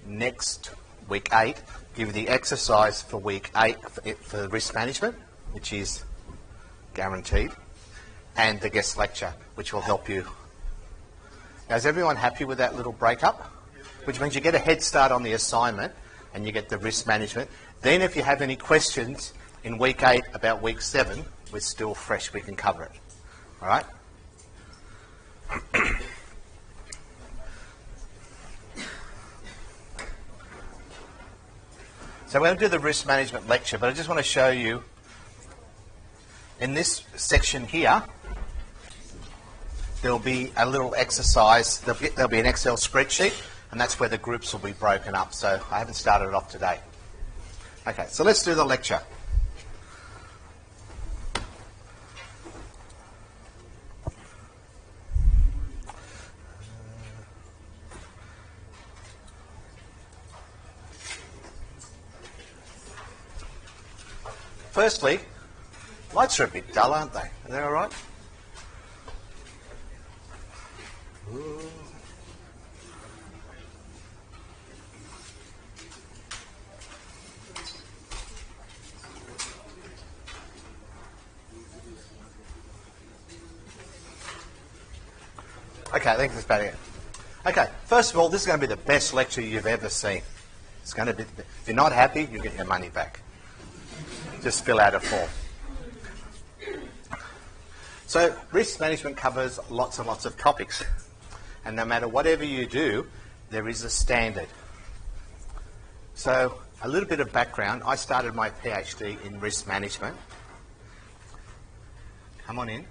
next week 8, give you the exercise for week 8 for risk management, which is guaranteed, and the guest lecture, which will help you. Now, is everyone happy with that little breakup? Which means you get a head start on the assignment and you get the risk management. Then if you have any questions in week 8 about week 7, we're still fresh, we can cover it. All right? So we're going to do the risk management lecture, but I just want to show you in this section here, there'll be a little exercise, there'll be an Excel spreadsheet, and that's where the groups will be broken up. So I haven't started it off today. Okay, so let's do the lecture. Firstly, lights are a bit dull, aren't they? Are they all right? Ooh. Okay, I think that's about it. Okay, first of all, this is going to be the best lecture you've ever seen. It's going to be. If you're not happy, you get your money back. Just fill out a form. So risk management covers lots and lots of topics. And no matter whatever you do, there is a standard. So a little bit of background. I started my PhD in risk management. Come on in.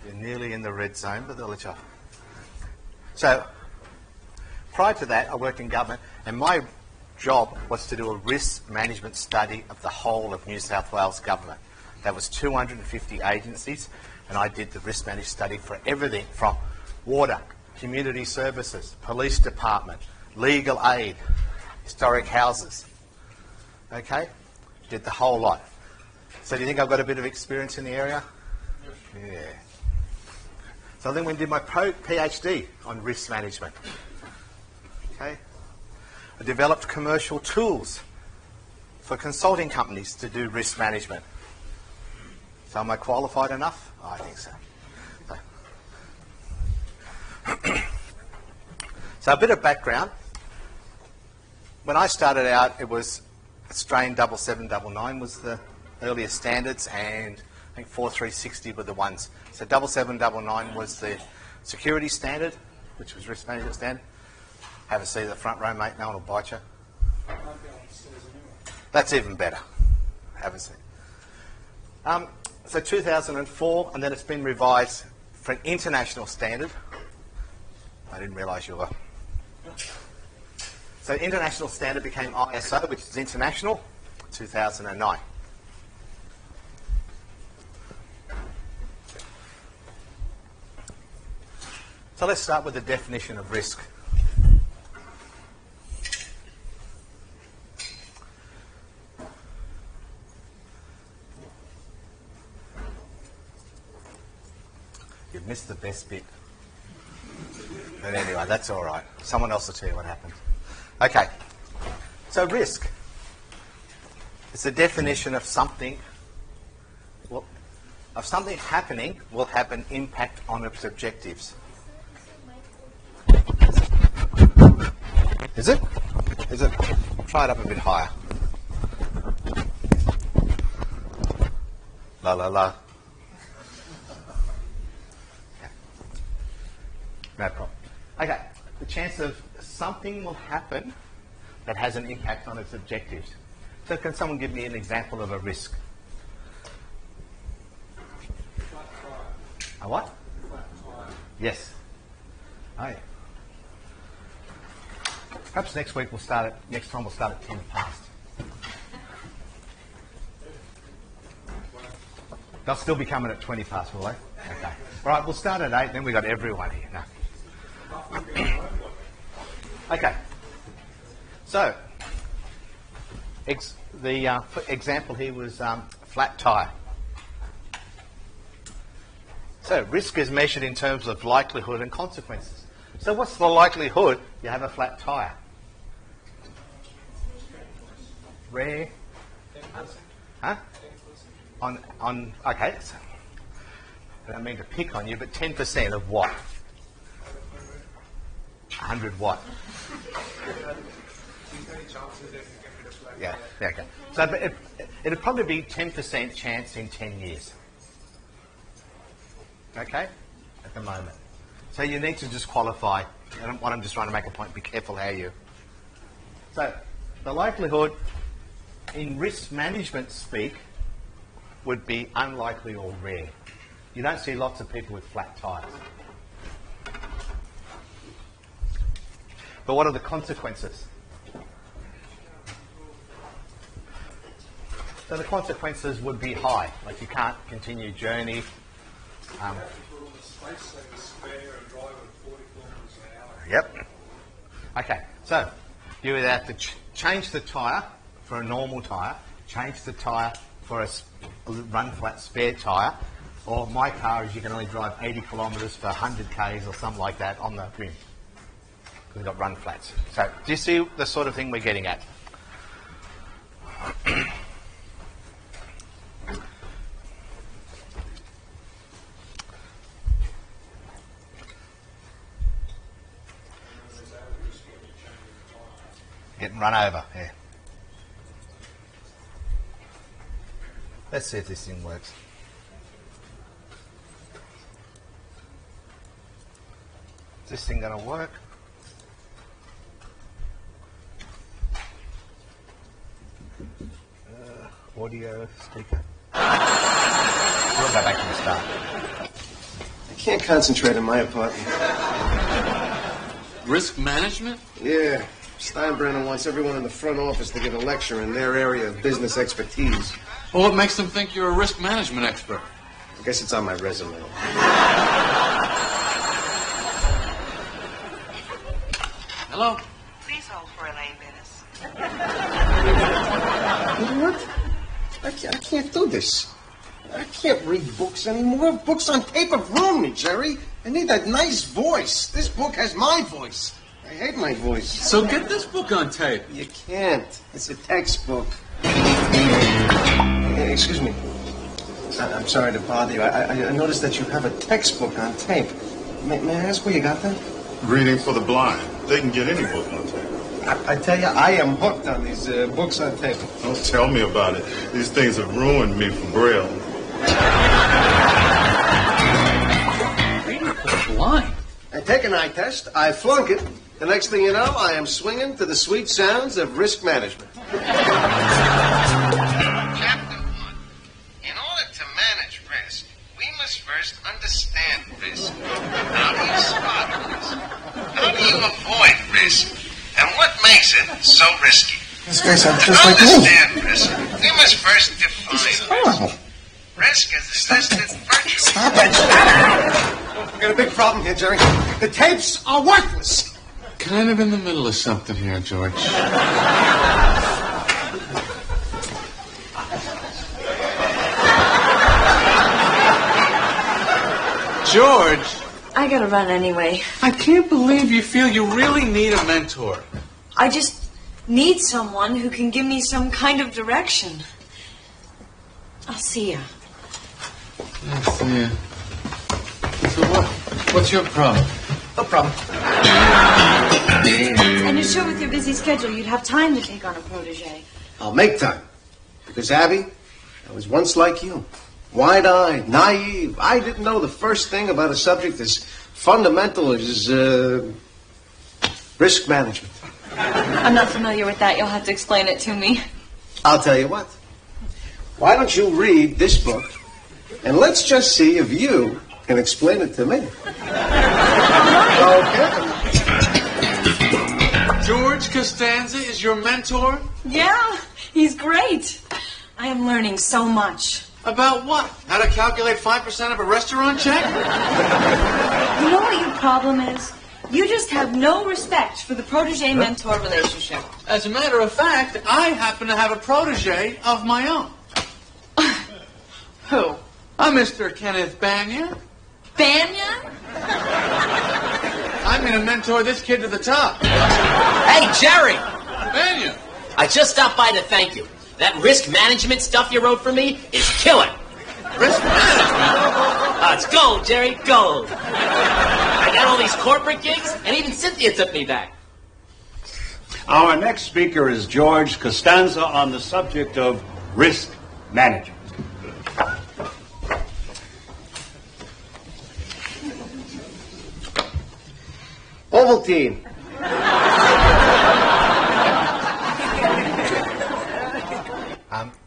You're nearly in the red zone, but they'll let you off. So prior to that, I worked in government, and my job was to do a risk management study of the whole of New South Wales government. That was 250 agencies, and I did the risk management study for everything from water, community services, police department, legal aid, historic houses. Okay? Did the whole lot. So do you think I've got a bit of experience in the area? Yeah. So then we did my PhD on risk management. Okay? I developed commercial tools for consulting companies to do risk management. So am I qualified enough? Oh, I think so. So a bit of background. When I started out, it was Australian 7799 was the earliest standards, and I think 4360 were the ones. So 7799 was the security standard, which was risk management standard. Have a seat at the front row, mate. No one will bite you. That's even better. Have a seat. So 2004, and then it's been revised for an international standard. I didn't realise you were. So international standard became ISO, which is international, 2009. So let's start with the definition of risk. You've missed the best bit. But anyway, that's all right. Someone else will tell you what happened. Okay. So risk is the definition of something. Well, of something happening will have an impact on its objectives. Is it? Is it? Try it up a bit higher. La la la. No problem. Okay, the chance of something will happen that has an impact on its objectives. So can someone give me an example of a risk? A what? Yes. Oh, yeah. Perhaps next time we'll start at 10 past. They'll still be coming at 20 past, will they? Okay. All right, we'll start at 8, then we've got everyone here. No. Okay. So, the example here was flat tyre. So, risk is measured in terms of likelihood and consequences. So, what's the likelihood you have a flat tyre? rare. Huh? Okay. So, I don't mean to pick on you, but 10% of what? 100 what? Yeah, okay. So it'd probably be 10% chance in 10 years. Okay? At the moment. So you need to just qualify. What I'm just trying to make a point, be careful how you... So the likelihood in risk management speak would be unlikely or rare. You don't see lots of people with flat tyres. But what are the consequences? So the consequences would be high. Like you can't continue journey. Yep. Okay, so you would have to change the tyre for a normal tyre, change the tyre for a run flat spare tyre, or my car is you can only drive 80 kilometres for 100 k's or something like that on the rim. We've got run flats. So do you see the sort of thing we're getting at? Getting run over, yeah. Let's see if this thing works. Is this thing going to work? Audio speaker. We'll go back to the start. I can't concentrate in my apartment. Risk management? Yeah. Steinbrenner wants everyone in the front office to give a lecture in their area of business expertise. Well, what makes them think you're a risk management expert? I guess it's on my resume. Hello? Please hold for Elaine Bennis. You know what? I can't do this. I can't read books anymore. Books on paper ruin me, Jerry. I need that nice voice. This book has my voice. I hate my voice. So get this book on tape. You can't. It's a textbook. Hey, excuse me. I'm sorry to bother you. I noticed that you have a textbook on tape. May I ask where you got that? Reading for the blind. They can get any book on tape. I tell you, I am hooked on these books on tape. Don't tell me about it. These things have ruined me for Braille. Reading for the blind? I take an eye test, I flunk it. The next thing you know, I am swinging to the sweet sounds of risk management. Chapter 1. In order to manage risk, we must first understand risk. How do you spot risk? How do you avoid risk? And what makes it so risky? This guy sounds To just like me. understand risk, we must first define risk. Risk is listed virtually. Stop it! We got a big problem here, Jerry. The tapes are worthless. Kind of in the middle of something here, George. George, I gotta run anyway. I can't believe you feel you really need a mentor. I just need someone who can give me some kind of direction. I'll see ya. Yes, yeah. So what's your problem? No problem. And you're sure with your busy schedule you'd have time to take on a protege? I'll make time. Because, Abby, I was once like you. Wide-eyed, naive. I didn't know the first thing about a subject as fundamental as risk management. I'm not familiar with that. You'll have to explain it to me. I'll tell you what. Why don't you read this book, and let's just see if you can explain it to me. Okay. George Costanza is your mentor? Yeah, he's great. I am learning so much. About what? How to calculate 5% of a restaurant check? You know what your problem is? You just have no respect for the protege-mentor relationship. As a matter of fact, I happen to have a protege of my own. Who? I'm Mr. Kenneth Banyan. Banyan? I'm going to mentor this kid to the top. Hey, Jerry! Banyan! I just stopped by to thank you. That risk management stuff you wrote for me is killing. Risk management? It's gold, Jerry, gold. I got all these corporate gigs, and even Cynthia took me back. Our next speaker is George Costanza on the subject of risk management. Ovaltine.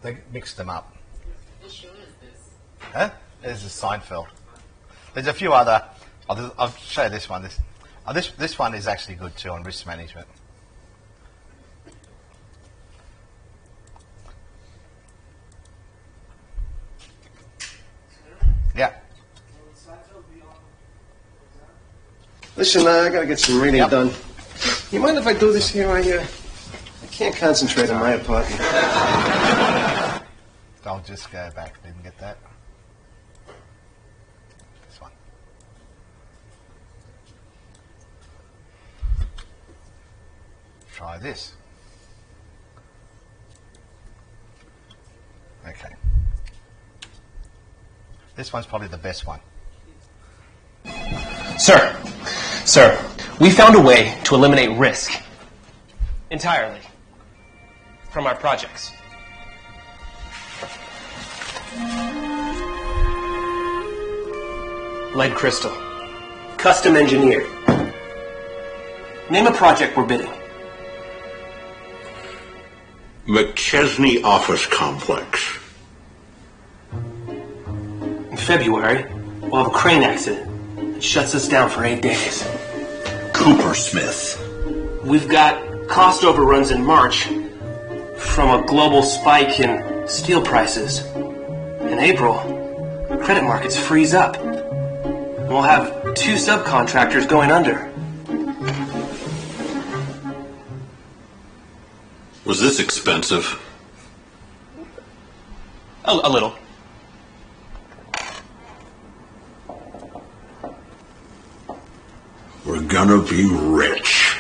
They mixed them up. Which show is this? Huh? This is Seinfeld. There's a few other. I'll show you this one. This one is actually good too on risk management. Yeah. Listen, I gotta get some reading done. You mind if I do this here? I can't concentrate in my apartment. I'll just go back. Didn't get that. This one. Try this. Okay. This one's probably the best one. Sir, we found a way to eliminate risk entirely from our projects. Lead crystal. Custom engineered. Name a project we're bidding. McChesney Office Complex. In February, we'll have a crane accident that shuts us down for 8 days. Coopersmith. We've got cost overruns in March from a global spike in steel prices. In April, credit markets freeze up. And we'll have 2 subcontractors going under. Was this expensive? A little. We're gonna be rich.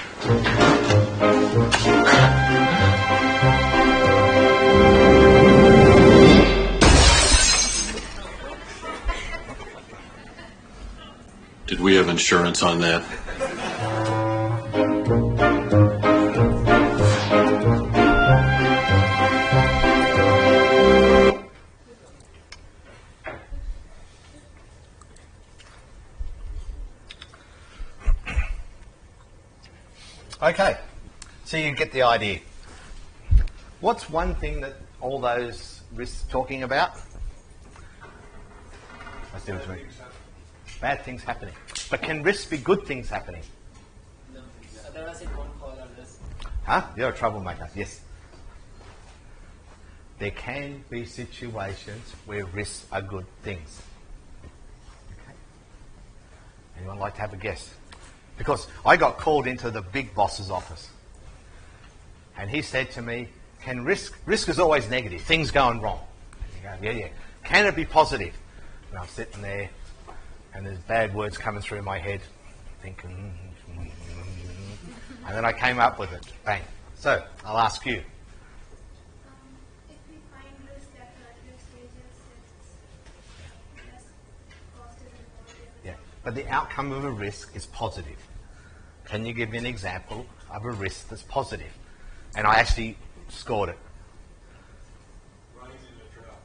Did we have insurance on that? Okay, so you get the idea. What's one thing that all those risks talking about? Let's do it to me. Bad things happening. But can risks be good things happening? No. Otherwise, it won't fall on this. Huh? You're a troublemaker. Yes. There can be situations where risks are good things. Okay. Anyone like to have a guess? Because I got called into the big boss's office. And he said to me, can risk is always negative, things going wrong. And you go, yeah. Can it be positive? And I'm sitting there, and there's bad words coming through my head, thinking, and then I came up with it. Bang. So, I'll ask you. If we find risk at earlier stages, it's less cost is involved in it. Yeah. But the outcome of a risk is positive. Can you give me an example of a risk that's positive? And I actually scored it. Rising the drought.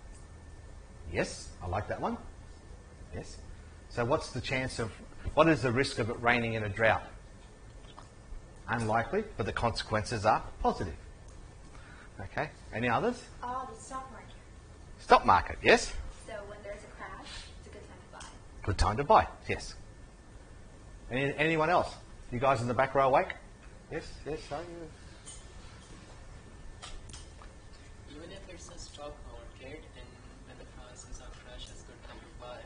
Yes, I like that one. Yes. So what's the chance of, what is the risk of it raining in a drought? Unlikely, but the consequences are positive. Okay. Any others? Oh, the stock market. Stock market, yes? So when there's a crash, it's a good time to buy. Good time to buy, yes. Anyone else? You guys in the back row awake? Yes, yes, are you? Even if it's a stock market and when the prices are crashed, it's good time to buy.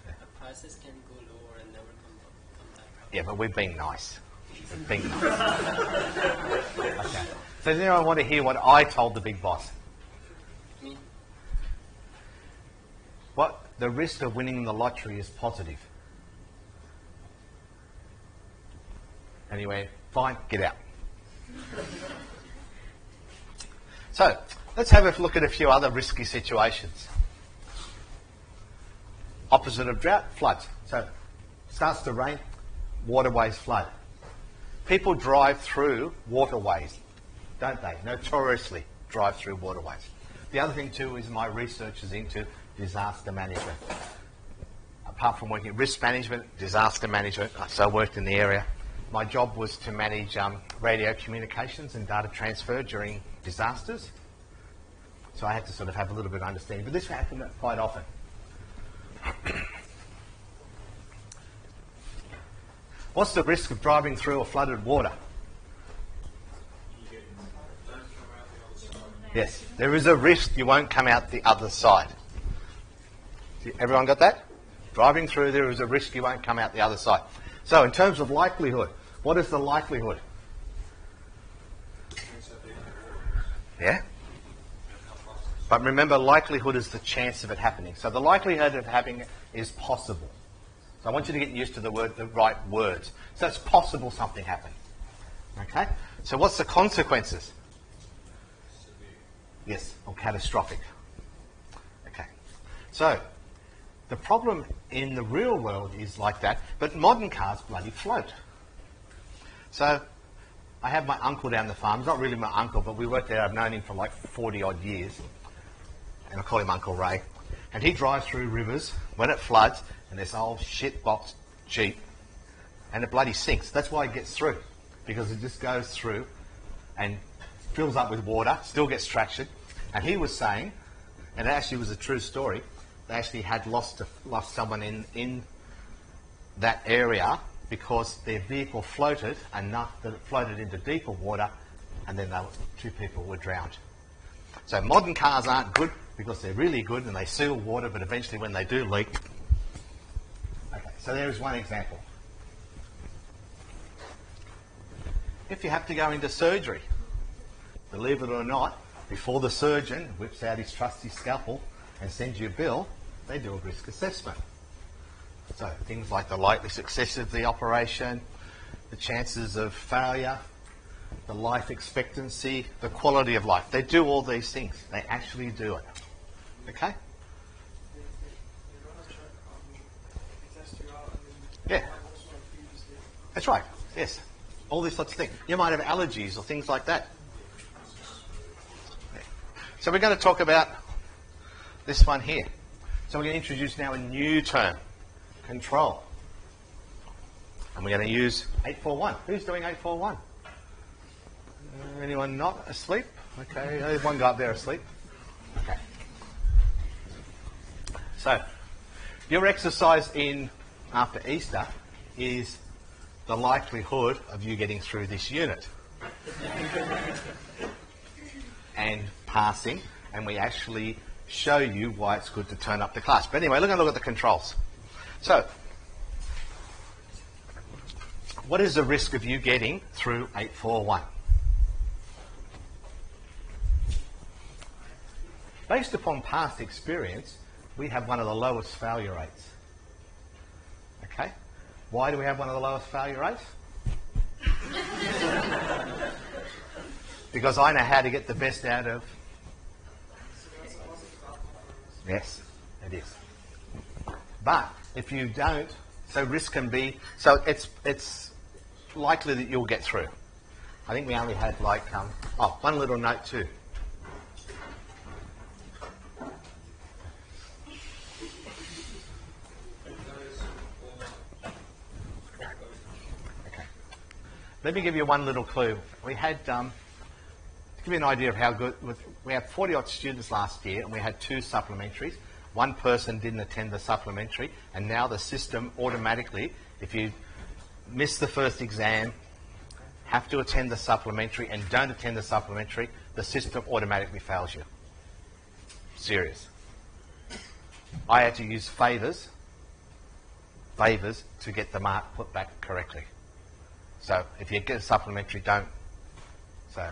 The prices can go lower and never come back up. Yeah, but we've been nice. We've been nice. Okay. So does anyone want to hear what I told the big boss? Me? What? The risk of winning the lottery is positive. Anyway, fine, get out. So let's have a look at a few other risky situations. Opposite of drought, floods. So starts to rain, waterways flood. People drive through waterways, don't they? Notoriously drive through waterways. The other thing too is my research is into disaster management. Apart from working at risk management, disaster management, so I worked in the area. My job was to manage radio communications and data transfer during disasters. So I had to sort of have a little bit of understanding, but this happened quite often. What's the risk of driving through a flooded water? Yes, there is a risk you won't come out the other side. Everyone got that? Driving through, there is a risk you won't come out the other side. So in terms of likelihood, what is the likelihood? Yeah? But remember, likelihood is the chance of it happening. So the likelihood of having it is possible. So I want you to get used to the right words. So it's possible something happened. Okay? So what's the consequences? Yes, or catastrophic. Okay. So the problem in the real world is like that, but modern cars bloody float. So I have my uncle down the farm. He's not really my uncle, but we worked there. I've known him for like 40 odd years. And I call him Uncle Ray. And he drives through rivers when it floods, and this old shitbox Jeep, and it bloody sinks. That's why it gets through, because it just goes through and fills up with water, still gets traction. And he was saying, and it actually was a true story, they actually had lost someone in that area because their vehicle floated enough that it floated into deeper water, and then two people were drowned. So modern cars aren't good because they're really good and they seal water, but eventually when they do leak. Okay, so there is one example. If you have to go into surgery, believe it or not, before the surgeon whips out his trusty scalpel and sends you a bill, they do a risk assessment. So things like the likely success of the operation, the chances of failure, the life expectancy, the quality of life. They do all these things. They actually do it. Okay? Yeah. That's right. Yes. All these sorts of things. You might have allergies or things like that. So we're going to talk about this one here. So we're going to introduce now a new term, control. And we're going to use 841. Who's doing 841? Anyone not asleep? Okay, there's one guy up there asleep. Okay. So, your exercise in after Easter is the likelihood of you getting through this unit and passing, and we actually show you why it's good to turn up to class. But anyway, we're going to look at the controls. So, what is the risk of you getting through 841? Based upon past experience, we have one of the lowest failure rates. Okay? Why do we have one of the lowest failure rates? Because I know how to get the best out of... Yes, it is. But if you don't, so risk can be... So it's likely that you'll get through. I think we only had like... one little note too. Let me give you one little clue. We had, to give you an idea of how good, we had 40 odd students last year and we had 2 supplementaries. One person didn't attend the supplementary, and now the system automatically, if you miss the first exam, have to attend the supplementary and don't attend the supplementary, the system automatically fails you. Serious. I had to use favours to get the mark put back correctly. So if you get a supplementary, don't. So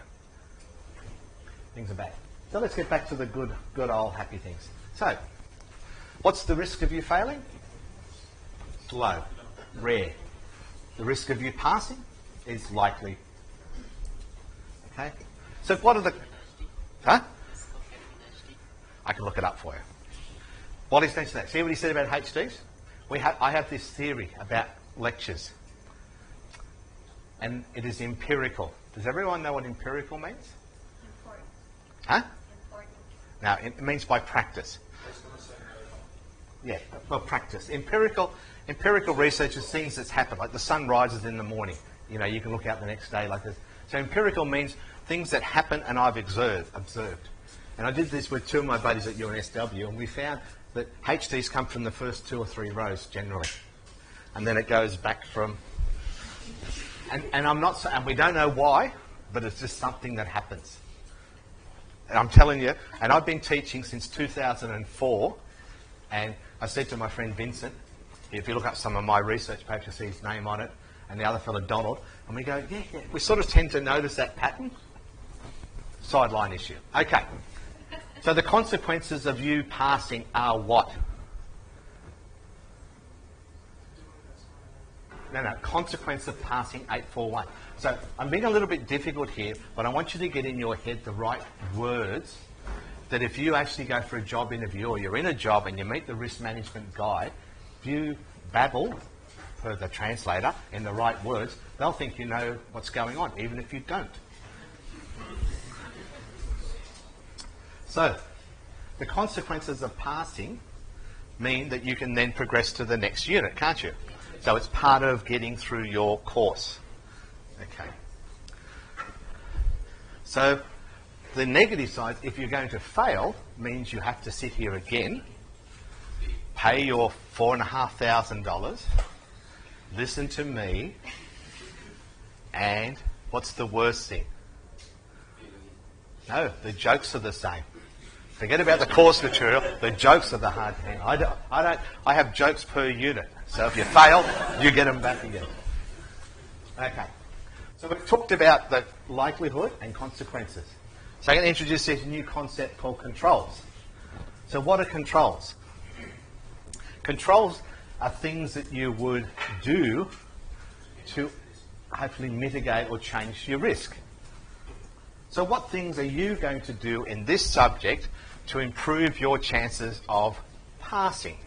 things are bad. So let's get back to the good old happy things. So what's the risk of you failing? Low, rare. The risk of you passing is likely. Okay. So what are the Huh? I can look it up for you. What extension that? See what he said about HDs? I have this theory about lectures. And it is empirical. Does everyone know what empirical means? Important. Huh? Important. Now, it means by practice. Yeah, well, practice. Empirical research is things that's happened, like the sun rises in the morning. You know, you can look out the next day like this. So empirical means things that happen and I've observed. And I did this with two of my buddies at UNSW, and we found that HDs come from the first 2 or 3 rows generally. And then it goes back from... And I'm not saying, and we don't know why, but it's just something that happens. And I'm telling you, and I've been teaching since 2004, and I said to my friend Vincent, if you look up some of my research papers, you see his name on it, and the other fellow Donald, and we go, yeah, we sort of tend to notice that pattern. Sideline issue. Okay. So the consequences of you passing are what? No, consequence of passing 841. So I'm being a little bit difficult here, but I want you to get in your head the right words that if you actually go for a job interview or you're in a job and you meet the risk management guy, if you babble, per the translator, in the right words, they'll think you know what's going on, even if you don't. So the consequences of passing mean that you can then progress to the next unit, can't you? So it's part of getting through your course. Okay. So the negative side, if you're going to fail, means you have to sit here again, pay your $4,500, listen to me, and what's the worst thing? No, the jokes are the same. Forget about the course material. The jokes are the hard thing. I have jokes per unit. So if you fail, you get them back again. Okay. So we've talked about the likelihood and consequences. So I'm going to introduce this new concept called controls. So what are controls? Controls are things that you would do to hopefully mitigate or change your risk. So what things are you going to do in this subject to improve your chances of passing,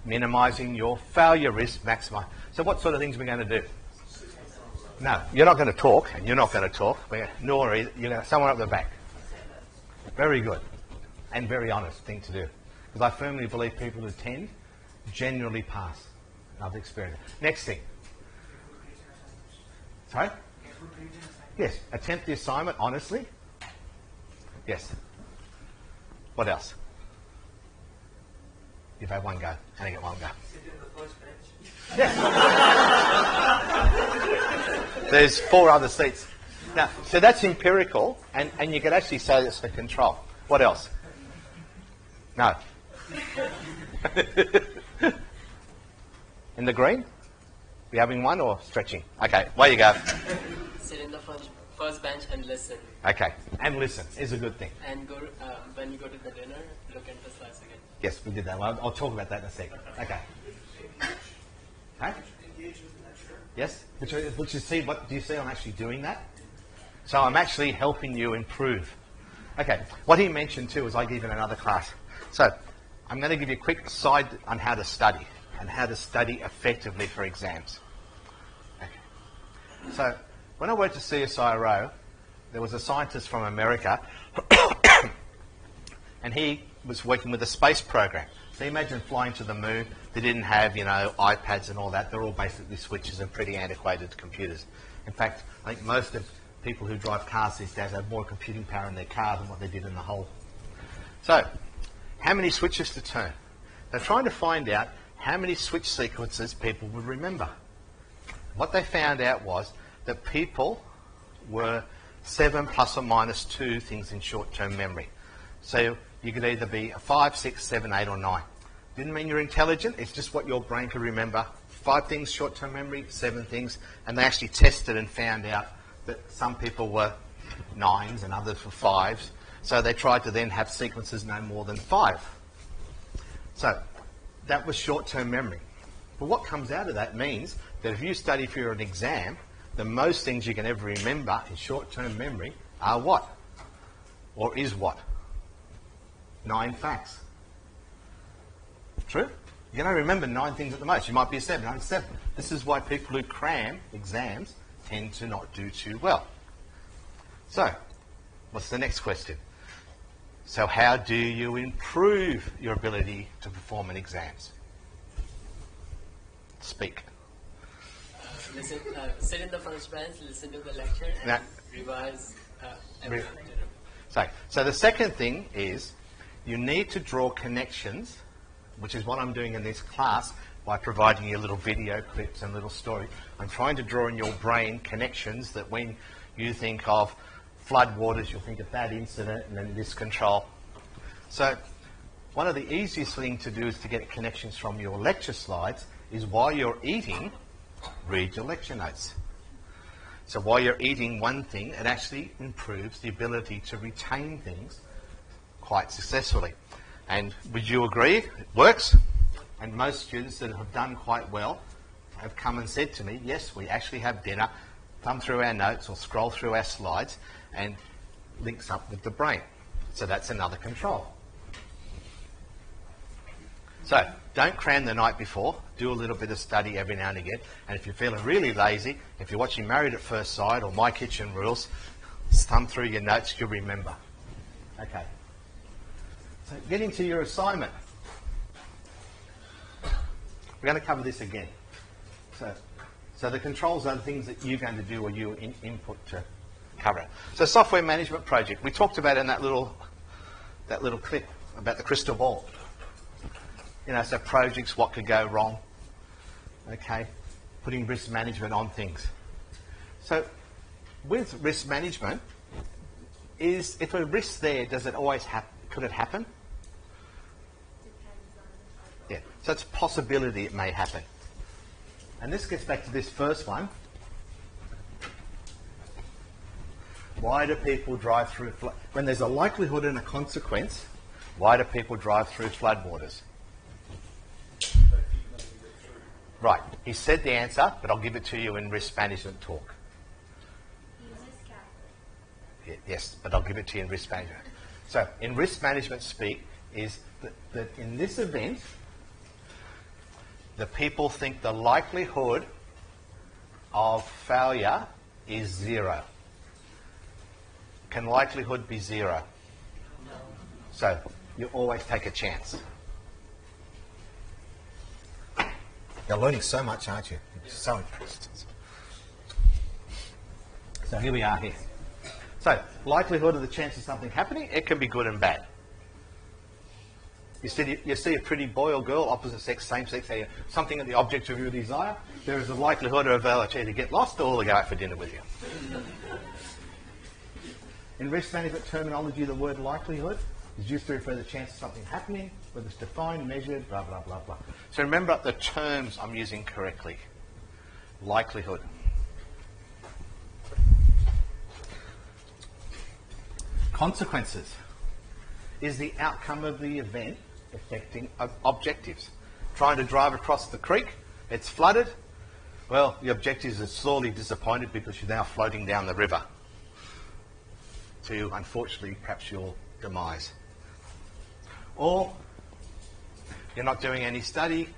minimising your failure risk, maximise? So what sort of things are we going to do? No, you're not going to talk, and you're not going to talk, nor you're going to, someone up the back. Very good, and very honest thing to do. Because I firmly believe people who tend generally pass. I've experienced it. Next thing. Sorry? Yes, attempt the assignment honestly. Yes. What else? You've had one go. And I get one go. Yes. There's 4 other seats. Now, so that's empirical, and you could actually say that's for control. What else? No. In the green? You having one or stretching? Okay, away you go. Sit in the first bench and listen. Okay, and listen is a good thing. And go when you go to the dinner, look at the slides again. Yes, we did that. I'll talk about that in a second. Okay. Okay? Yes? Which you see, what do you see I'm actually doing that? So I'm actually helping you improve. Okay, what he mentioned too is I give in another class. So I'm going to give you a quick side on how to study and how to study effectively for exams. Okay. So when I worked at CSIRO, there was a scientist from America and he was working with a space program. So imagine flying to the moon. They didn't have, iPads and all that. They're all basically switches and pretty antiquated computers. In fact, I think most of people who drive cars these days have more computing power in their car than what they did in the whole. So, how many switches to turn? They're trying to find out how many switch sequences people would remember. What they found out was that people were 7 plus or minus 2 things in short-term memory. So you could either be a 5, 6, 7, 8 or 9. Didn't mean you're intelligent, it's just what your brain could remember. 5 things short-term memory, 7 things, and they actually tested and found out that some people were 9s and others were 5s. So they tried to then have sequences no more than 5. So that was short-term memory. But what comes out of that means that if you study for an exam, the most things you can ever remember in short-term memory are what? or is what? 9 facts. True? You can only remember 9 things at the most. You might be a 7, only 7. This is why people who cram exams tend to not do too well. So, what's the next question? So how do you improve your ability to perform in exams? Speak. Listen, sit in the first bench, listen to the lecture, and revise everything. So the second thing is you need to draw connections, which is what I'm doing in this class by providing you little video clips and little stories. I'm trying to draw in your brain connections that when you think of flood waters, you'll think of that incident and then this control. So one of the easiest things to do is to get connections from your lecture slides is while you're eating, read your lecture notes. So while you're eating one thing, it actually improves the ability to retain things quite successfully. And would you agree? It works. And most students that have done quite well have come and said to me, yes, we actually have dinner, thumb through our notes or scroll through our slides and links up with the brain. So that's another control. So don't cram the night before. Do a little bit of study every now and again. And if you're feeling really lazy, if you're watching Married at First Sight or My Kitchen Rules, thumb through your notes, you'll remember. Okay. So getting to your assignment. We're going to cover this again. So the controls are the things that you're going to do or you input to cover it. So software management project. We talked about in that little clip about the crystal ball. You know, so projects, what could go wrong. Okay, putting risk management on things. So with risk management, is if a risk there, does it always happen? Could it happen? Yeah, so it's a possibility it may happen. And this gets back to this first one. Why do people drive through when there's a likelihood and a consequence? Why do people drive through floodwaters? Right, he said the answer, but I'll give it to you in risk management talk. Yes, but I'll give it to you in risk management. So in risk management speak is that in this event, the people think the likelihood of failure is 0. Can likelihood be 0? No. So you always take a chance. You're learning so much, aren't you? You're so impressed. So here we are here. So likelihood of the chance of something happening, it can be good and bad. You see a pretty boy or girl, opposite sex, same sex, something at the object of your desire, there is a likelihood of either get lost or to go out for dinner with you. In risk management terminology, the word likelihood is used to refer to the chance of something happening, whether it's defined, measured, blah, blah, blah, blah. So remember the terms I'm using correctly. Likelihood. Consequences is the outcome of the event affecting objectives. Trying to drive across the creek, it's flooded. Well, the objectives are sorely disappointed because you're now floating down the river to, unfortunately, perhaps your demise. Or you're not doing any study,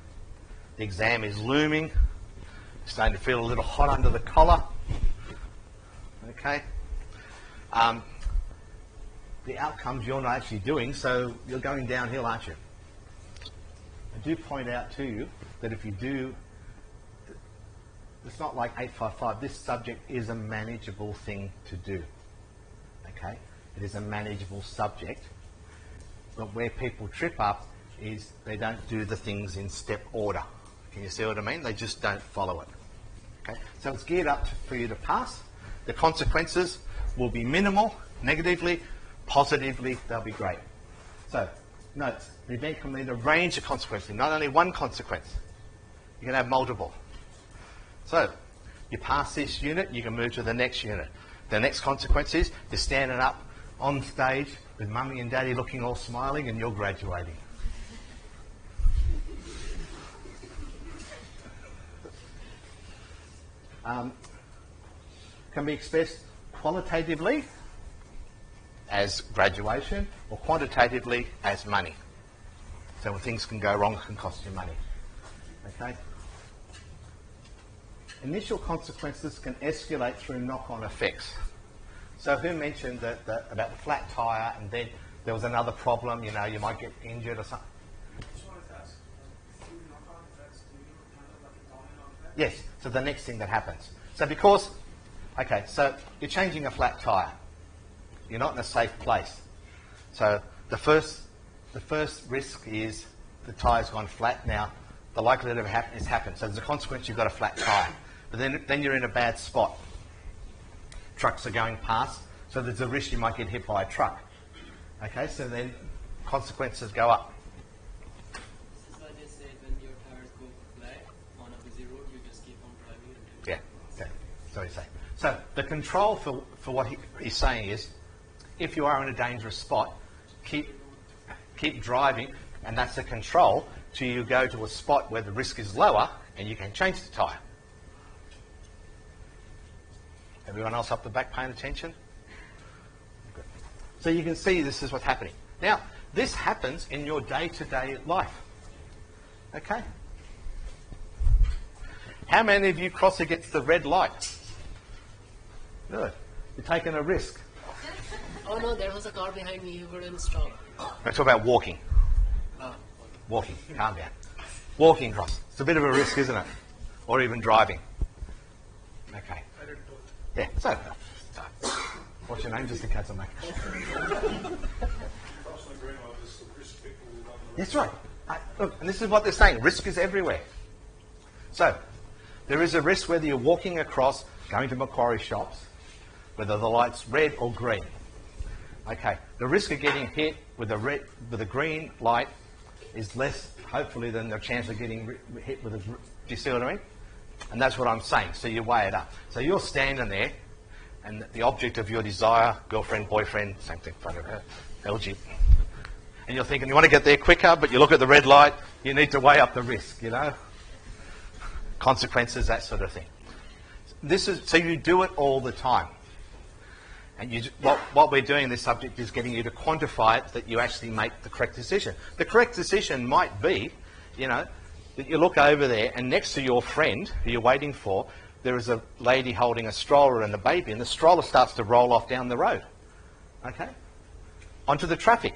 the exam is looming, you're starting to feel a little hot under the collar. Okay? The outcomes you're not actually doing, so you're going downhill, aren't you? I do point out to you that if you do, it's not like 855. This subject is a manageable thing to do. Okay? It is a manageable subject. But where people trip up is they don't do the things in step order. Can you see what I mean? They just don't follow it. Okay? So it's geared up for you to pass. The consequences will be minimal, negatively, positively, they'll be great. So, notes, the event can lead a range of consequences, not only one consequence. You can have multiple. So, you pass this unit, you can move to the next unit. The next consequence is you're standing up on stage with mummy and daddy looking all smiling and you're graduating. Can be expressed qualitatively as graduation or quantitatively as money. So when things can go wrong, it can cost you money. Okay? Initial consequences can escalate through knock-on effects. So who mentioned that about the flat tyre, and then there was another problem, you know, you might get injured or something? Yes, so the next thing that happens. So because, okay, so you're changing a flat tyre. You're not in a safe place. So the first risk is the tyre's gone flat. Now, the likelihood of it has happened. So there's a consequence, you've got a flat tyre. But then you're in a bad spot. Trucks are going past, so there's a risk you might get hit by a truck. Okay, so then consequences go up. This is why they say when your tires go flat on a busy road, you just keep on driving until... Yeah, okay. So he's saying. So the control for what he's saying is, if you are in a dangerous spot, keep driving, and that's the control till you go to a spot where the risk is lower and you can change the tyre. Everyone else up the back paying attention? Good. So you can see this is what's happening. Now, this happens in your day-to-day life. Okay? How many of you cross against the red light? Good. You're taking a risk. Oh no, there was a car behind me, you wouldn't stop. Let's talk about walking. Walking, calm down. Walking across. It's a bit of a risk, isn't it? Or even driving. Okay. Yeah, so what's your name, just in case I make it? That's right. Look, and this is what they're saying. Risk is everywhere. So, there is a risk whether you're walking across, going to Macquarie shops, whether the light's red or green. Okay, the risk of getting hit with a green light is less, hopefully, than the chance of getting hit with a... Do you see what I mean? And that's what I'm saying. So you weigh it up. So you're standing there, and the object of your desire, girlfriend, boyfriend, same thing, LG. And you're thinking you want to get there quicker, but you look at the red light, you need to weigh up the risk, you know? Consequences, that sort of thing. So you do it all the time. And what we're doing in this subject is getting you to quantify it, that you actually make the correct decision. The correct decision might be, you know, that you look over there and next to your friend who you're waiting for, there is a lady holding a stroller and a baby, and the stroller starts to roll off down the road. Okay? Onto the traffic.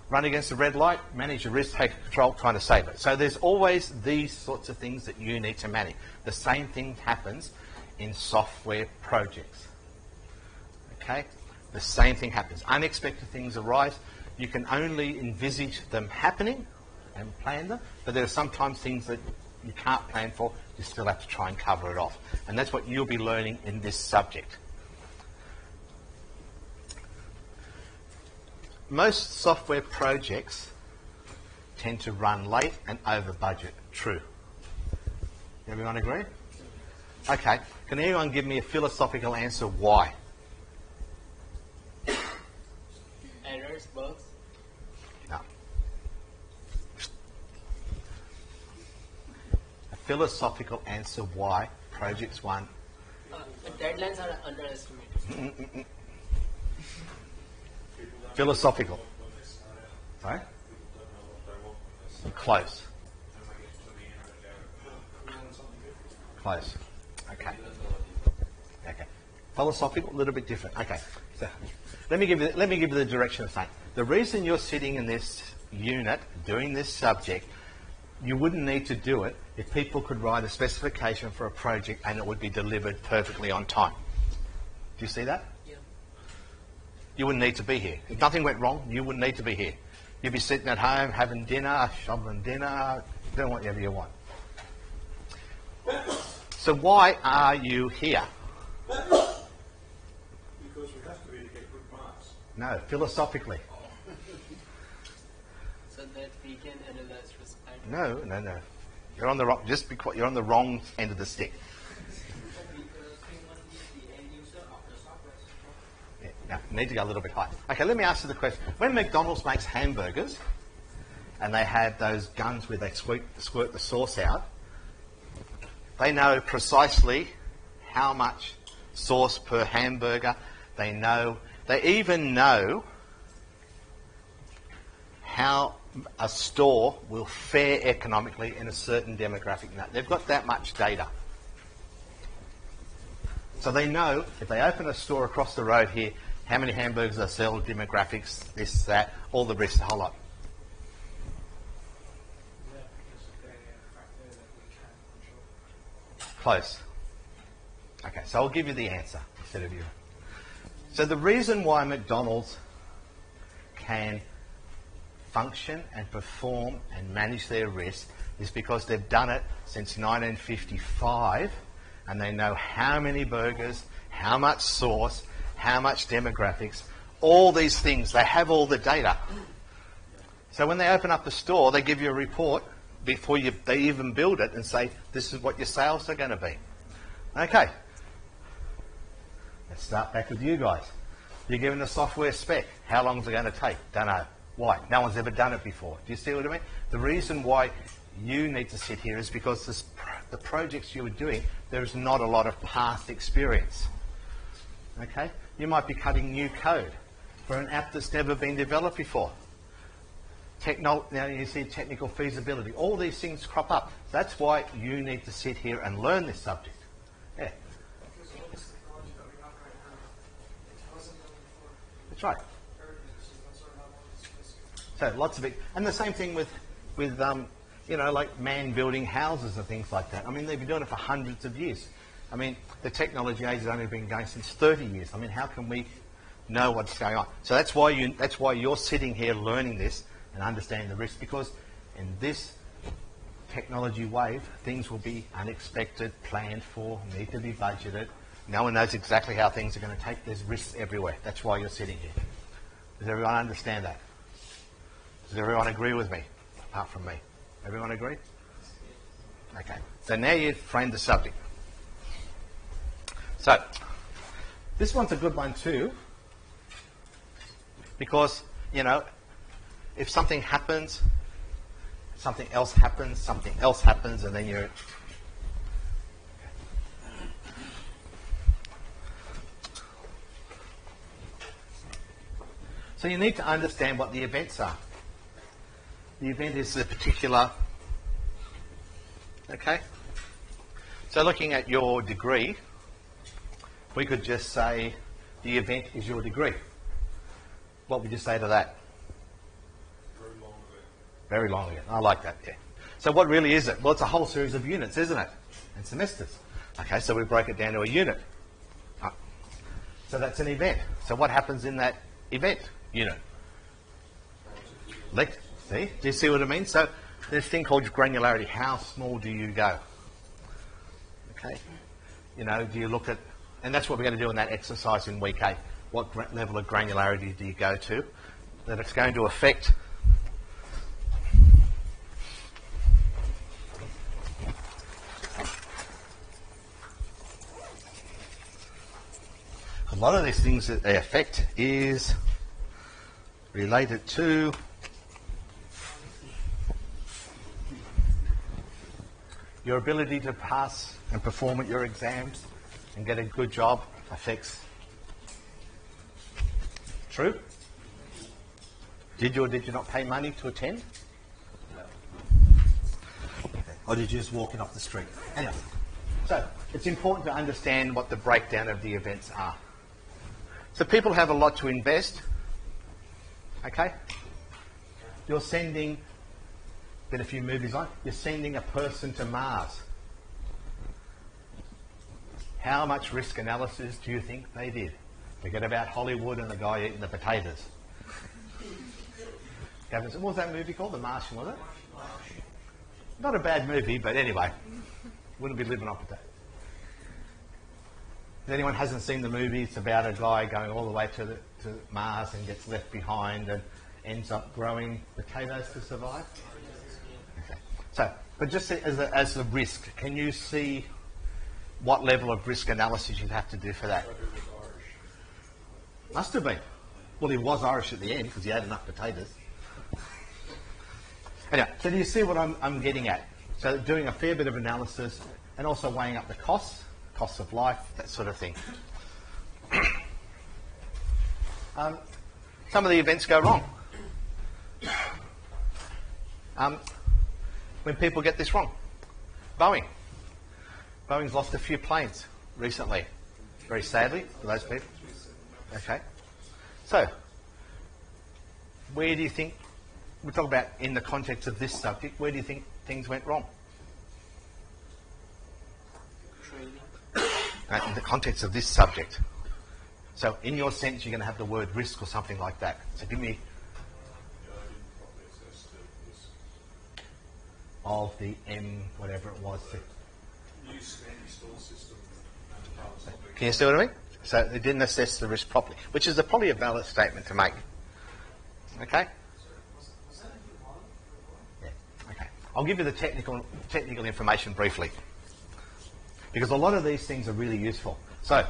Run against the red light, manage your risk, take control, trying to save it. So there's always these sorts of things that you need to manage. The same thing happens in software projects. Okay? The same thing happens. Unexpected things arise. You can only envisage them happening and plan them, but there are sometimes things that you can't plan for. You still have to try and cover it off. And that's what you'll be learning in this subject. Most software projects tend to run late and over budget. True. Everyone agree? Okay. Can anyone give me a philosophical answer why? Errors, bugs. No. A philosophical answer why projects run. Deadlines are underestimated. Philosophical. Sorry? Close. Close. Okay. Okay. Philosophical, a little bit different. Okay. So let me give you the direction of saying. The reason you're sitting in this unit doing this subject, you wouldn't need to do it if people could write a specification for a project and it would be delivered perfectly on time. Do you see that? Yeah. You wouldn't need to be here. If nothing went wrong, you wouldn't need to be here. You'd be sitting at home having dinner, shoveling dinner, doing whatever you want. So why are you here? Because we have to be to get good marks. No, philosophically. So that we can analyze risk factors. No. You're on the wrong. Just because you're on the wrong end of the stick. Yeah, no, need to go a little bit higher. Okay, let me ask you the question. When McDonald's makes hamburgers, and they have those guns where they squirt the sauce out, they know precisely how much sauce per hamburger. They know They even know how a store will fare economically in a certain demographic. They've got that much data. So they know if they open a store across the road here, how many hamburgers they sell, demographics, this, that, all the rest, the whole lot. Close. Okay, so I'll give you the answer instead of you. So the reason why McDonald's can function and perform and manage their risk is because they've done it since 1955, and they know how many burgers, how much sauce, how much demographics, all these things. They have all the data. So when they open up the store, they give you a report before they even build it and say, this is what your sales are going to be. Okay. Let's start back with you guys. You're given a software spec. How long is it going to take? Don't know. Why? No one's ever done it before. Do you see what I mean? The reason why you need to sit here is because the projects you were doing, there's not a lot of past experience. Okay? You might be cutting new code for an app that's never been developed before. Now you see technical feasibility. All these things crop up. That's why you need to sit here and learn this subject. Yeah. That's right. So lots of it, and the same thing with you know, like man building houses and things like that. I mean, they've been doing it for hundreds of years. I mean, the technology age has only been going since 30 years. I mean, how can we know what's going on? So that's why you're sitting here learning this and understanding the risk, because in this technology wave, things will be unexpected, planned for, need to be budgeted. No one knows exactly how things are going to take. There's risks everywhere. That's why you're sitting here. Does everyone understand that? Does everyone agree with me, apart from me? Everyone agree? Okay. So now you've framed the subject. So this one's a good one too, because, you know, if something happens, something else happens, and then you're... So you need to understand what the events are. The event is the particular... Okay? So looking at your degree, we could just say the event is your degree. What would you say to that? Very long event. Very long event. I like that, yeah. So what really is it? Well, it's a whole series of units, isn't it? And semesters. Okay, so we break it down to a unit. So that's an event. So what happens in that event unit? See? Do you see what I mean? So there's a thing called granularity. How small do you go? Okay? You know, do you look at... And that's what we're going to do in that exercise in week 8. What level of granularity do you go to? That it's going to affect... A lot of these things that they affect is related to your ability to pass and perform at your exams and get a good job. Affects. True? Did you or did you not pay money to attend? No. Or did you just walk in off the street? Anyway, so it's important to understand what the breakdown of the events are. So people have a lot to invest. Okay? You're sending, been a few movies on, you're sending a person to Mars. How much risk analysis do you think they did? Forget about Hollywood and the guy eating the potatoes. What was that movie called? The Martian, was it? Not a bad movie, but anyway, wouldn't be living off potatoes. If anyone hasn't seen the movie, it's about a guy going all the way to Mars and gets left behind and ends up growing potatoes to survive. Okay. So, but just as a risk, can you see what level of risk analysis you'd have to do for that? Must have been. Well, he was Irish at the end because he had enough potatoes. Anyway, so do you see what I'm getting at? So doing a fair bit of analysis and also weighing up the costs of life, that sort of thing. some of the events go wrong. When people get this wrong. Boeing's lost a few planes recently, very sadly for those people. Okay. So, where do you think, we talk about in the context of this subject, where do you think things went wrong? In the context of this subject. So in your sense, you're going to have the word risk or something like that. So give me of the M, whatever it was. Can you see what I mean? So they didn't assess the risk properly, which is probably a valid statement to make. Okay? Yeah. Okay. I'll give you the technical information briefly, because a lot of these things are really useful. So,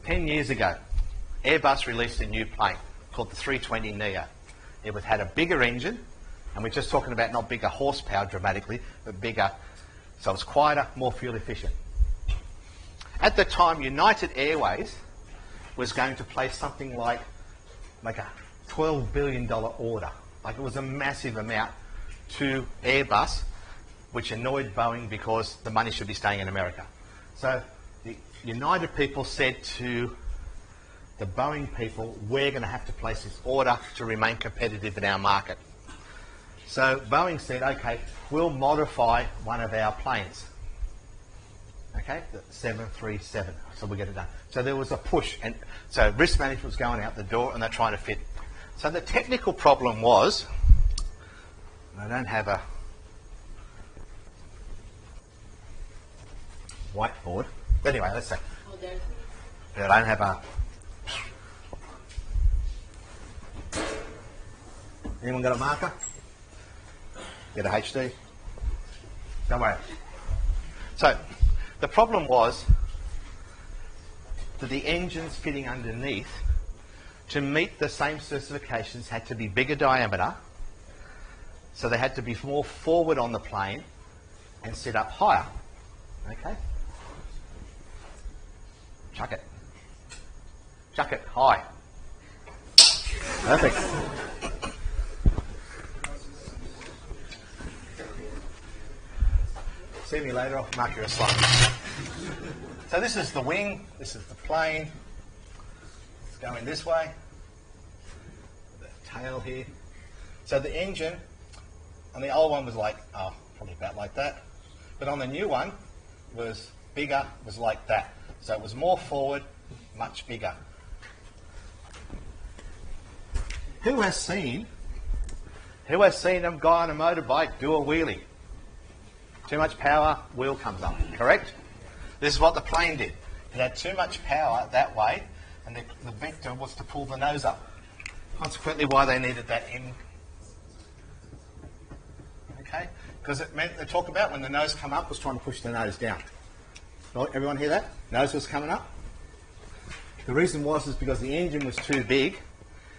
10 years ago, Airbus released a new plane called the 320neo. It had a bigger engine, and we're just talking about not bigger horsepower dramatically, but bigger, so it was quieter, more fuel efficient. At the time, United Airways was going to place something like a $12 billion order. Like, it was a massive amount to Airbus, which annoyed Boeing because the money should be staying in America. So the United people said to the Boeing people, we're going to have to place this order to remain competitive in our market. So Boeing said, okay, we'll modify one of our planes. Okay, the 737. So we'll get it done. So there was a push, and so risk management was going out the door, and they're trying to fit. So the technical problem was, I don't have a whiteboard. But anyway, let's say. I don't have a. Anyone got a marker? Get a HD? Don't worry. So, the problem was that the engines fitting underneath, to meet the same specifications, had to be bigger diameter, so they had to be more forward on the plane and sit up higher. Okay? Chuck it. Chuck it high. Perfect. See me later, I'll mark you a slide. So this is the wing, this is the plane. It's going this way. The tail here. So the engine, on the old one was like, probably about like that. But on the new one, was bigger, was like that. So it was more forward, much bigger. Who has seen a guy on a motorbike do a wheelie? Too much power, wheel comes up, correct? This is what the plane did. It had too much power that way, and the vector was to pull the nose up. Consequently, why they needed that M. Okay? Because it meant, they talk about when the nose come up, was trying to push the nose down. Everyone hear that? Nose was coming up. The reason was because the engine was too big,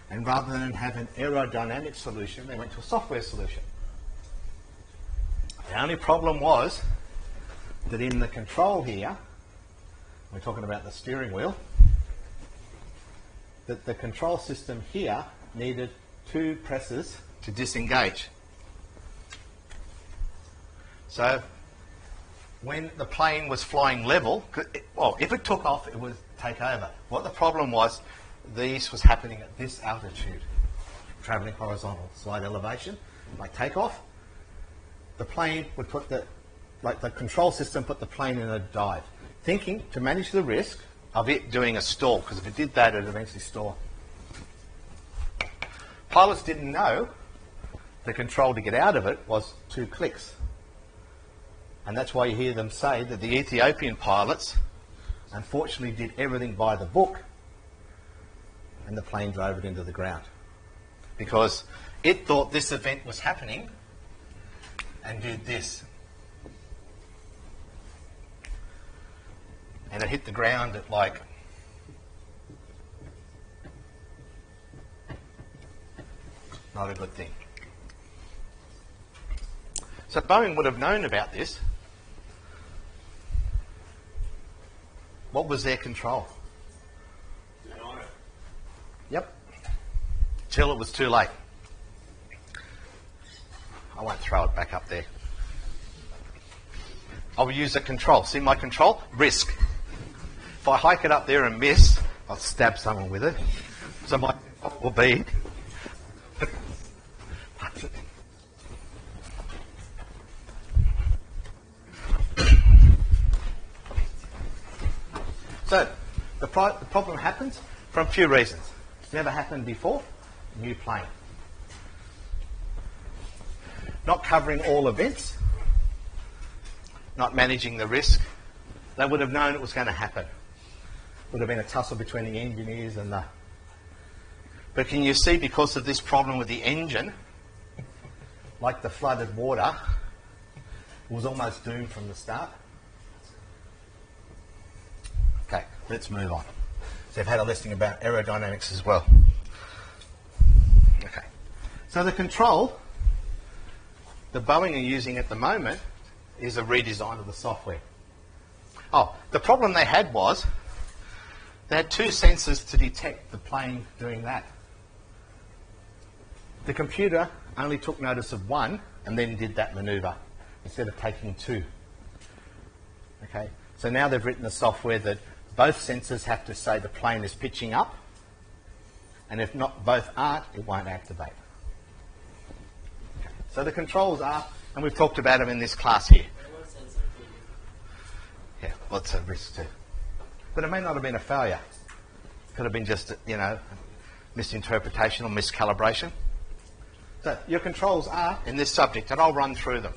and rather than have an aerodynamic solution, they went to a software solution. The only problem was that in the control here, we're talking about the steering wheel, that the control system here needed 2 presses to disengage. So when the plane was flying level, if it took off, it would take over. What the problem was, this was happening at this altitude, travelling horizontal, slight elevation, like takeoff. The plane would put the control system put the plane in a dive, thinking to manage the risk of it doing a stall, because if it did that, it would eventually stall. Pilots didn't know the control to get out of it was 2 clicks. And that's why you hear them say that the Ethiopian pilots unfortunately did everything by the book, and the plane drove it into the ground. Because it thought this event was happening and did this. And it hit the ground at like not a good thing. So Boeing would have known about this. What was their control? Yep. Till it was too late. I won't throw it back up there. I'll use a control. See my control? Risk. If I hike it up there and miss, I'll stab someone with it. So my control will be... So, the problem happens from a few reasons. It's never happened before. New plane. Not covering all events. Not managing the risk. They would have known it was going to happen. Would have been a tussle between the engineers and the... But can you see, because of this problem with the engine, like the flooded water, it was almost doomed from the start. Okay, let's move on. So I've had a listing about aerodynamics as well. Okay, so the control that Boeing are using at the moment is a redesign of the software. Oh, the problem they had was they had two sensors to detect the plane doing that. The computer only took notice of one and then did that maneuver instead of taking two. Okay, so now they've written the software that both sensors have to say the plane is pitching up, and if not both aren't, it won't activate. Okay. So the controls are, and we've talked about them in this class here. Yeah, lots of risk too. But it may not have been a failure. It could have been just, misinterpretation or miscalibration. So your controls are in this subject, and I'll run through them.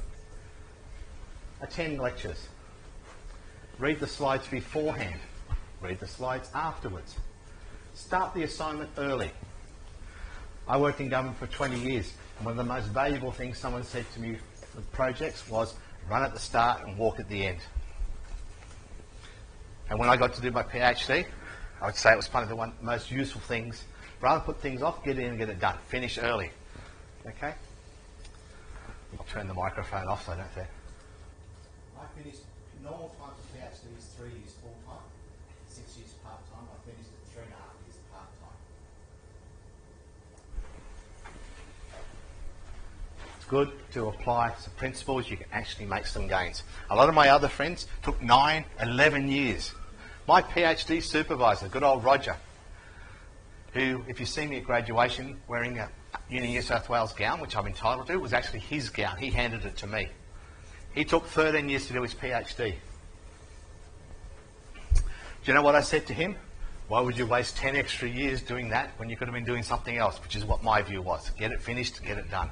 Attend lectures. Read the slides beforehand. Read the slides afterwards. Start the assignment early. I worked in government for 20 years, and one of the most valuable things someone said to me with projects was run at the start and walk at the end. And when I got to do my PhD, I would say it was one of the most useful things. Rather than put things off, get in and get it done. Finish early. Okay? I'll turn the microphone off so I don't have to. I finished normal time for PhD is 3 years full time, 6 years part time. I finished at 3.5 years part time. It's good to apply some principles. You can actually make some gains. A lot of my other friends took 9, 11 years. My PhD supervisor, good old Roger, who, if you see me at graduation wearing a Uni New South Wales gown, which I'm entitled to, was actually his gown. He handed it to me. He took 13 years to do his PhD. Do you know what I said to him? Why would you waste 10 extra years doing that when you could have been doing something else, which is what my view was. Get it finished, get it done.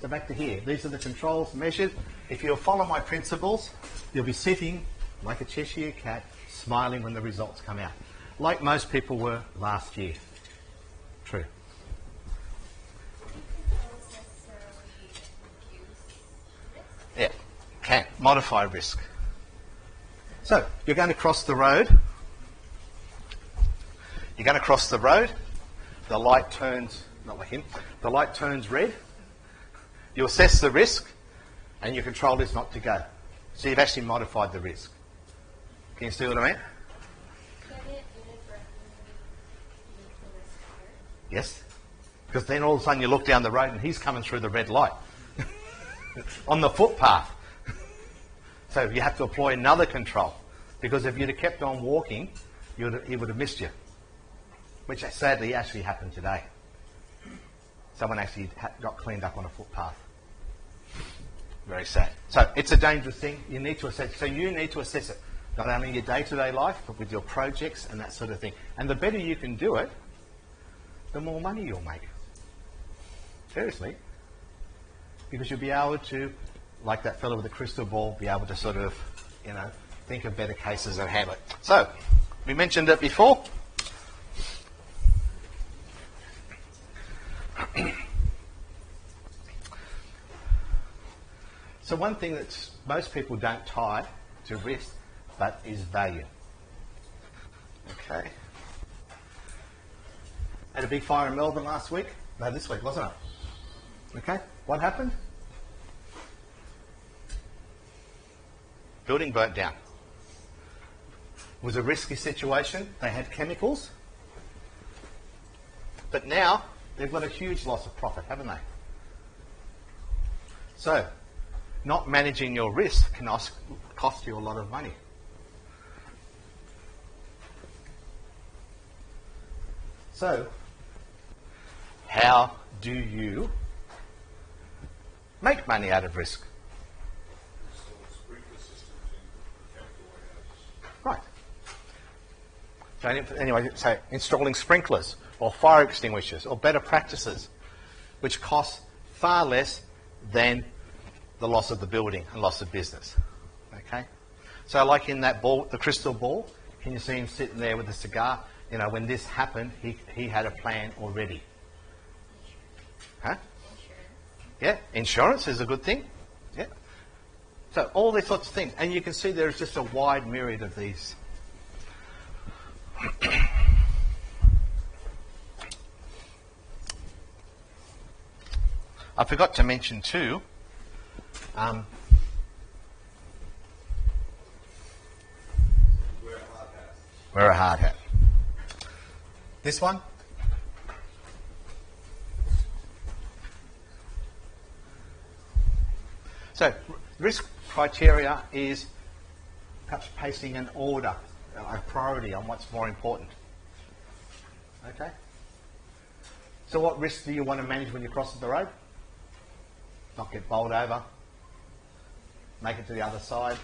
So back to here. These are the controls measured. If you'll follow my principles, you'll be sitting like a Cheshire cat, smiling when the results come out. Like most people were last year. True. Yeah, can. Modify risk. So, you're going to cross the road. You're going to cross the road. The light turns, not like him, the light turns red. You assess the risk, and your control is not to go. So you've actually modified the risk. Can you see what I mean? Yes. Because then all of a sudden you look down the road and he's coming through the red light. On the footpath. So you have to employ another control. Because if you'd have kept on walking, he would have missed you. Which sadly actually happened today. Someone actually got cleaned up on a footpath. Very sad. So it's a dangerous thing. You need to assess. So you need to assess it. Not only in your day-to-day life, but with your projects and that sort of thing. And the better you can do it, the more money you'll make. Seriously. Because you'll be able to, like that fellow with the crystal ball, be able to sort of, think of better cases and handle it. So, we mentioned it before. So one thing that most people don't tie to risk, but is value. Okay. Had a big fire in Melbourne last week. No, this week, wasn't it? Okay. What happened? Building burnt down. It was a risky situation. They had chemicals. But now they've got a huge loss of profit, haven't they? So, not managing your risk can cost you a lot of money. So, how do you make money out of risk? Right. So anyway, so installing sprinklers or fire extinguishers or better practices, which cost far less than the loss of the building and loss of business. Okay? So like in that ball, the crystal ball, can you see him sitting there with a cigar? You know, when this happened, he had a plan already. Huh? Yeah, insurance is a good thing. Yeah. So all these sorts of things. And you can see there's just a wide myriad of these. I forgot to mention too, wear a hard hat. This one? So, risk criteria is perhaps placing an order, a priority on what's more important. Okay? So what risks do you want to manage when you cross the road? Not get bowled over. Make it to the other side.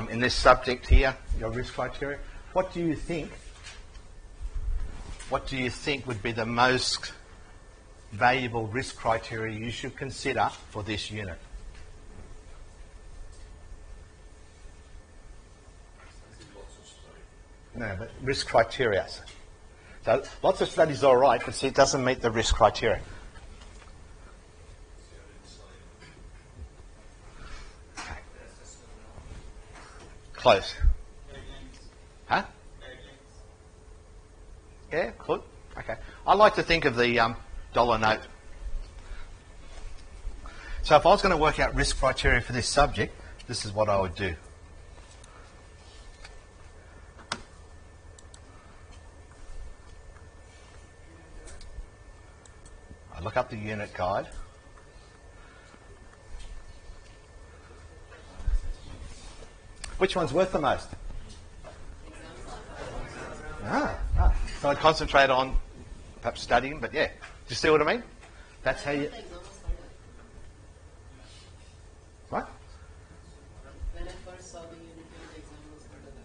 In this subject here, your risk criteria, what do you think would be the most valuable risk criteria you should consider for this unit? No, but risk criteria. So lots of studies are all right, but see, it doesn't meet the risk criteria. Okay. Close. Huh? Yeah, could. Okay. I like to think of the dollar note. So if I was going to work out risk criteria for this subject, this is what I would do. I look up the unit guide. Which one's worth the most? So I'd concentrate on perhaps studying, but yeah. Do you see what I mean? That's how you... What? When I first saw the unit, the exam was harder than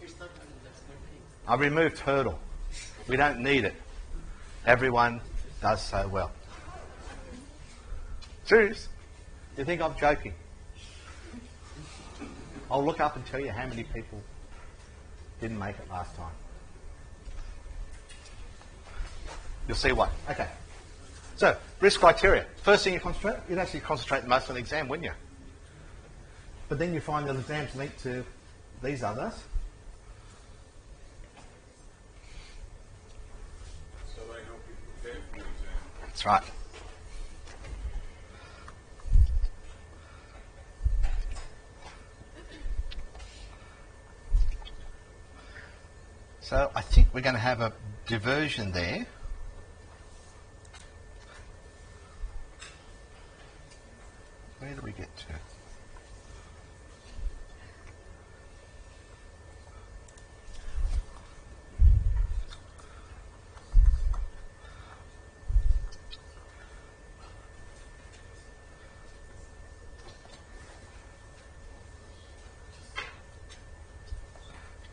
it's not harder, that's good thing. I removed hurdle. We don't need it. Everyone does so well. Serious? You think I'm joking? I'll look up and tell you how many people didn't make it last time. You'll see why. Okay. So, risk criteria. First thing you concentrate, you'd actually concentrate the most on the exam, wouldn't you? But then you find that exams link to these others. So they help you prepare for the exam. That's right. So I think we're going to have a diversion there. Where do we get to?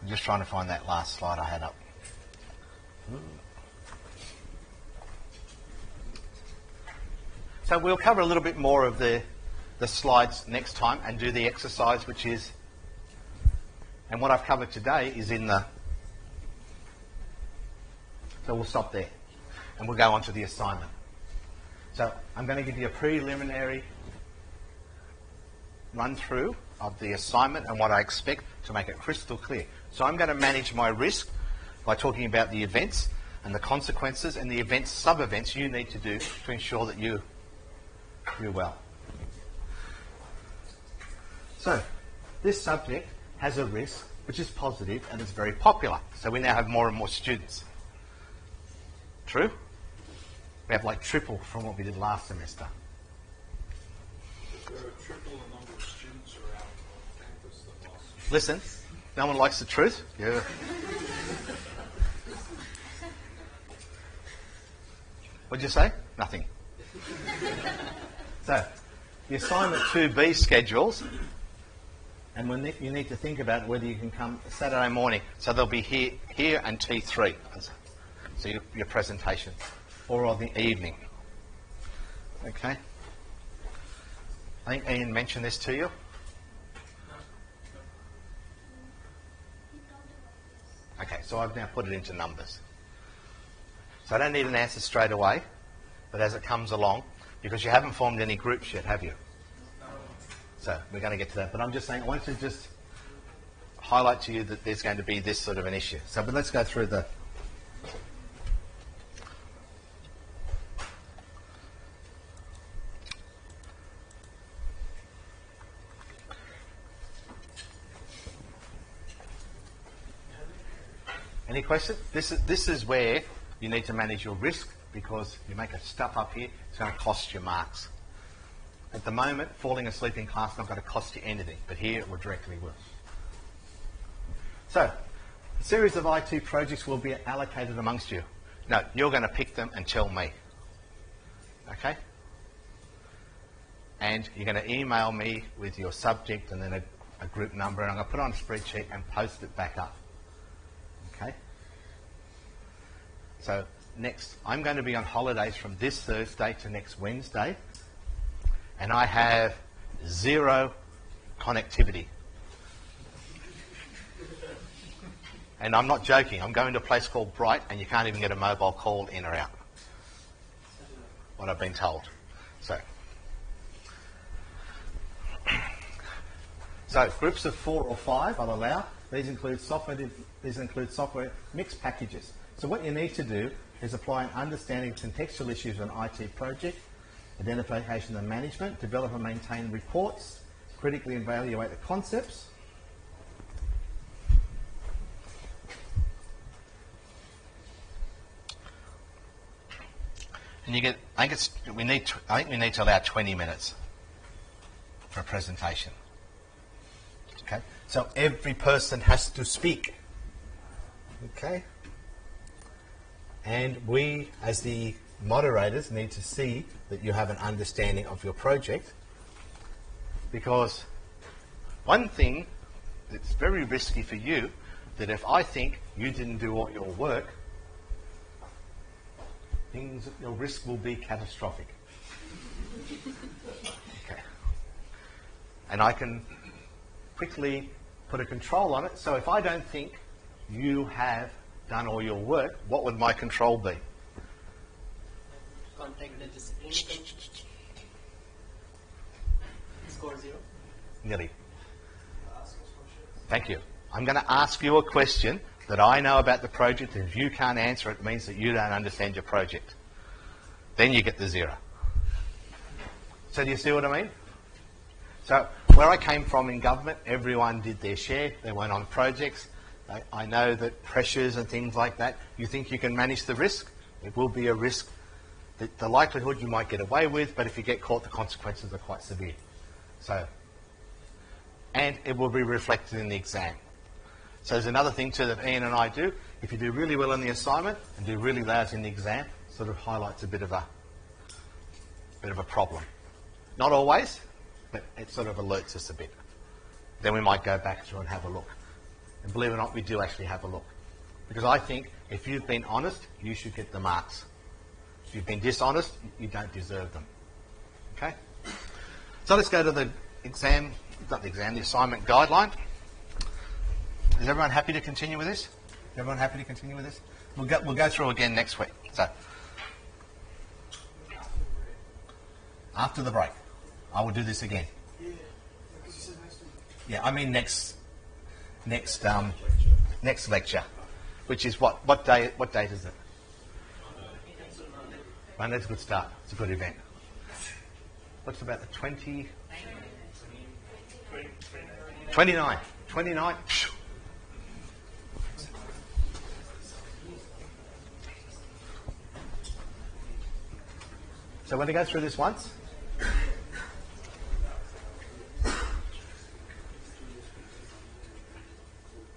I'm just trying to find that last slide I had up. So we'll cover a little bit more of the slides next time and do the exercise, which is, and what I've covered today is in the, so we'll stop there and we'll go on to the assignment. So I'm going to give you a preliminary run through of the assignment and what I expect to make it crystal clear. So I'm going to manage my risk by talking about the events and the consequences and the events, sub-events you need to do to ensure that you do well. So this subject has a risk which is positive and is very popular. So we now have more and more students. True? We have like triple from what we did last semester. There are triple the number of students around campus than last. Listen, no one likes the truth. Yeah. What'd you say? Nothing. So, the assignment 2B schedules, and you need to think about whether you can come Saturday morning. So they'll be here and T3. So your presentation, or on the evening. Okay. I think Ian mentioned this to you. Okay, so I've now put it into numbers. So I don't need an answer straight away, but as it comes along, because you haven't formed any groups yet, have you? So we're going to get to that. But I'm just saying, I want to just highlight to you that there's going to be this sort of an issue. So, but let's go through the... Any questions? This is where you need to manage your risk, because you make a stuff up here, it's going to cost you marks. At the moment, falling asleep in class is not going to cost you anything, but here it will directly will. So, a series of IT projects will be allocated amongst you. No, you're going to pick them and tell me. Okay? And you're going to email me with your subject and then a group number, and I'm going to put it on a spreadsheet and post it back up. Okay? So next, I'm going to be on holidays from this Thursday to next Wednesday, and I have 0 connectivity. And I'm not joking, I'm going to a place called Bright, and you can't even get a mobile call in or out. What I've been told. So groups of 4 or 5 I'll allow. These include software mixed packages. So what you need to do is apply an understanding of contextual issues on IT project, identification and management, develop and maintain reports, critically evaluate the concepts, and you get. I think we need to allow 20 minutes for a presentation. Okay, so every person has to speak. Okay, and we, as the moderators, need to see that you have an understanding of your project, because one thing that's very risky for you, that if I think you didn't do all your work, your risk will be catastrophic. Okay, and I can quickly put a control on it. So if I don't think you have done all your work, what would my control be? Contact the discipline. Score 0. Nearly. Thank you. I'm going to ask you a question that I know about the project, and if you can't answer it, it means that you don't understand your project. Then you get the 0. So do you see what I mean? So where I came from in government, everyone did their share. They went on projects. I know that pressures and things like that, you think you can manage the risk. It will be a risk that the likelihood you might get away with, but if you get caught, the consequences are quite severe. So, and it will be reflected in the exam. So there's another thing too that Ian and I do. If you do really well in the assignment and do really lousy in the exam, sort of highlights a bit of a problem. Not always, but it sort of alerts us a bit. Then we might go back through and have a look. And believe it or not, we do actually have a look. Because I think if you've been honest, you should get the marks. If you've been dishonest, you don't deserve them. Okay? So let's go to the exam, not the exam, the assignment guideline. Is everyone happy to continue with this? Everyone happy to continue with this? We'll go through again next week. So after the break, I will do this again. Yeah, I mean next lecture, which is what date is it? Monday's a good start. It's a good event. What's about the 29? 29. So we're going to go through this once.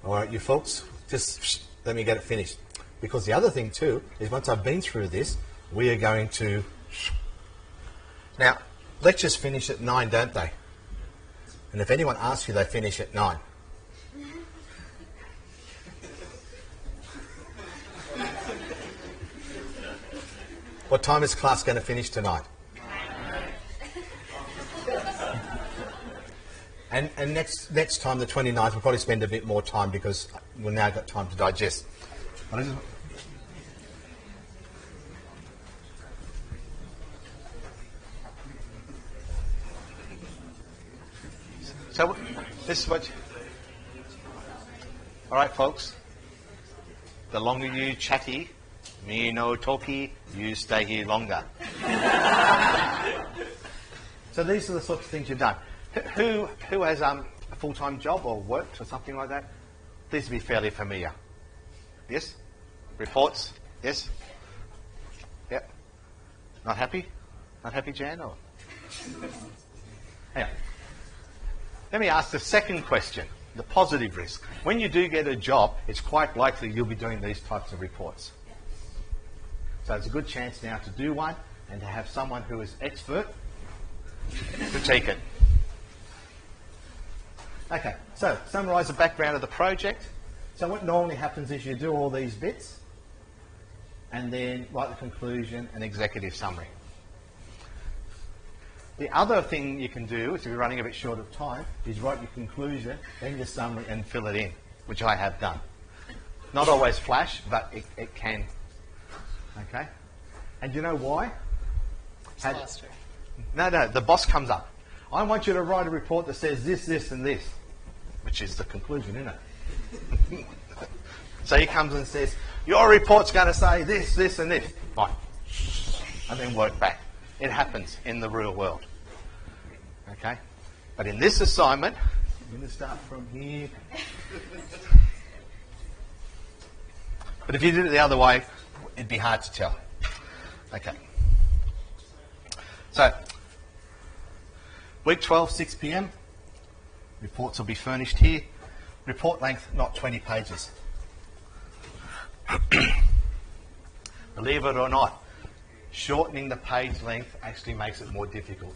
All right, you folks, just let me get it finished. Because the other thing too is once I've been through this, we are going to... Now, lectures finish at 9, don't they? And if anyone asks you, they finish at 9. What time is class going to finish tonight? And next time, the 29th, we'll probably spend a bit more time because we've now got time to digest. So this is what... All right, folks. The longer you chatty, me no talky, you stay here longer. So these are the sorts of things you've done. Who has a full-time job or worked or something like that? These will be fairly familiar. Yes? Reports? Yes? Yep. Not happy? Not happy, Jan? Or? Anyway. Let me ask the second question, the positive risk. When you do get a job, it's quite likely you'll be doing these types of reports. So it's a good chance now to do one and to have someone who is expert to take it. Okay, so summarise the background of the project. So what normally happens is you do all these bits and then write the conclusion and executive summary. The other thing you can do, if you're running a bit short of time, is write your conclusion, then your summary and fill it in, which I have done. Not always flash, but it can. Okay? And you know why? Faster. No, the boss comes up. I want you to write a report that says this, this, and this, which is the conclusion, isn't it? So he comes and says, your report's going to say this, this, and this. Fine. And then work back. It happens in the real world. Okay? But in this assignment, I'm going to start from here. But if you did it the other way, it'd be hard to tell. Okay. So, week 12, 6 p.m. Reports will be furnished here. Report length, not 20 pages. Believe it or not, shortening the page length actually makes it more difficult.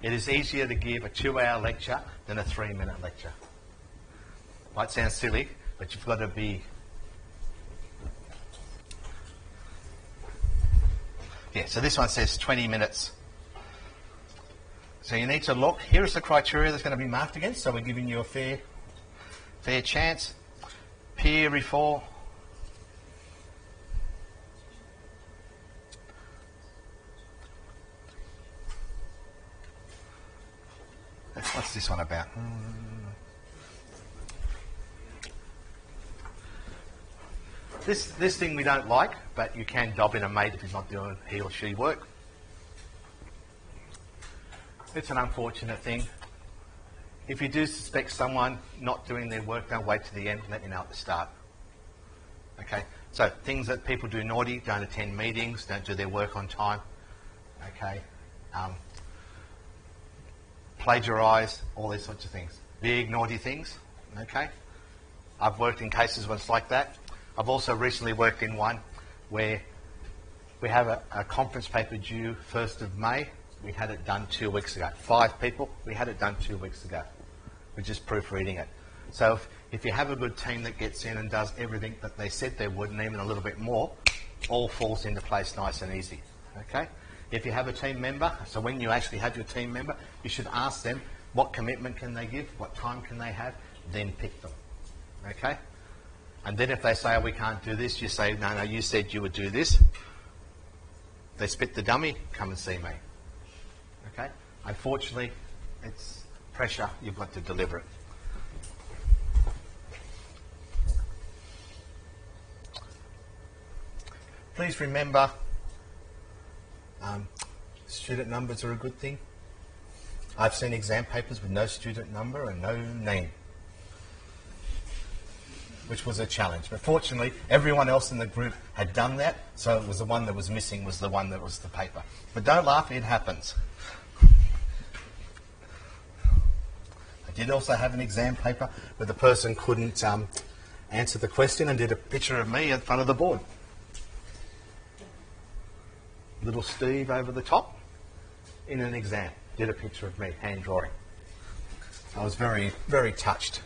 It is easier to give a 2-hour lecture than a 3-minute lecture. Might sound silly, but you've got to be... Yeah, so this one says 20 minutes. So you need to look. Here is the criteria that's going to be marked against, so we're giving you a fair chance. Peer refer. What's this one about? This thing we don't like, but you can dob in a mate if he's not doing he or she work. It's an unfortunate thing. If you do suspect someone not doing their work, don't wait to the end, let me know at the start. Okay, so things that people do naughty, don't attend meetings, don't do their work on time. Okay, plagiarise, all these sorts of things. Big naughty things, okay? I've worked in cases where it's like that. I've also recently worked in one where we have a conference paper due 1st of May. We had it done 2 weeks ago. 5 people, we had it done 2 weeks ago. We're just proofreading it. So if you have a good team that gets in and does everything that they said they would and even a little bit more, all falls into place nice and easy, okay? If you have a team member, so when you actually have your team member, you should ask them what commitment can they give, what time can they have, then pick them, okay? And then if they say, oh, we can't do this, you say, no, you said you would do this. They spit the dummy, come and see me. Okay? Unfortunately, it's pressure, you've got to deliver it. Please remember, student numbers are a good thing. I've seen exam papers with no student number and no name. which was a challenge. But fortunately, everyone else in the group had done that, so it was the one that was missing was the one that was the paper. But don't laugh, it happens. I did also have an exam paper where the person couldn't answer the question and did a picture of me in front of the board. Little Steve over the top in an exam did a picture of me, hand drawing. I was very, very touched.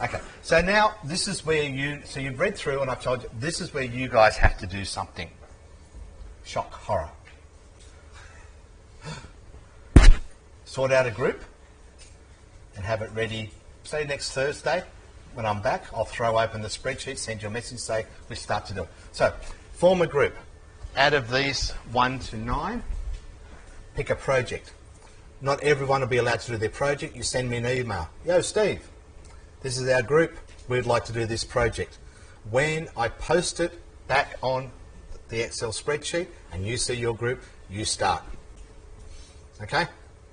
Okay, so now this is where you've read through and I've told you, this is where you guys have to do something. Shock, horror. Sort out a group and have it ready, say next Thursday when I'm back, I'll throw open the spreadsheet, send you a message, say we start to do it. So, form a group. Out of these 1 to 9, pick a project. Not everyone will be allowed to do their project. You send me an email. Yo, Steve, this is our group. We'd like to do this project. When I post it back on the Excel spreadsheet and you see your group, you start. Okay?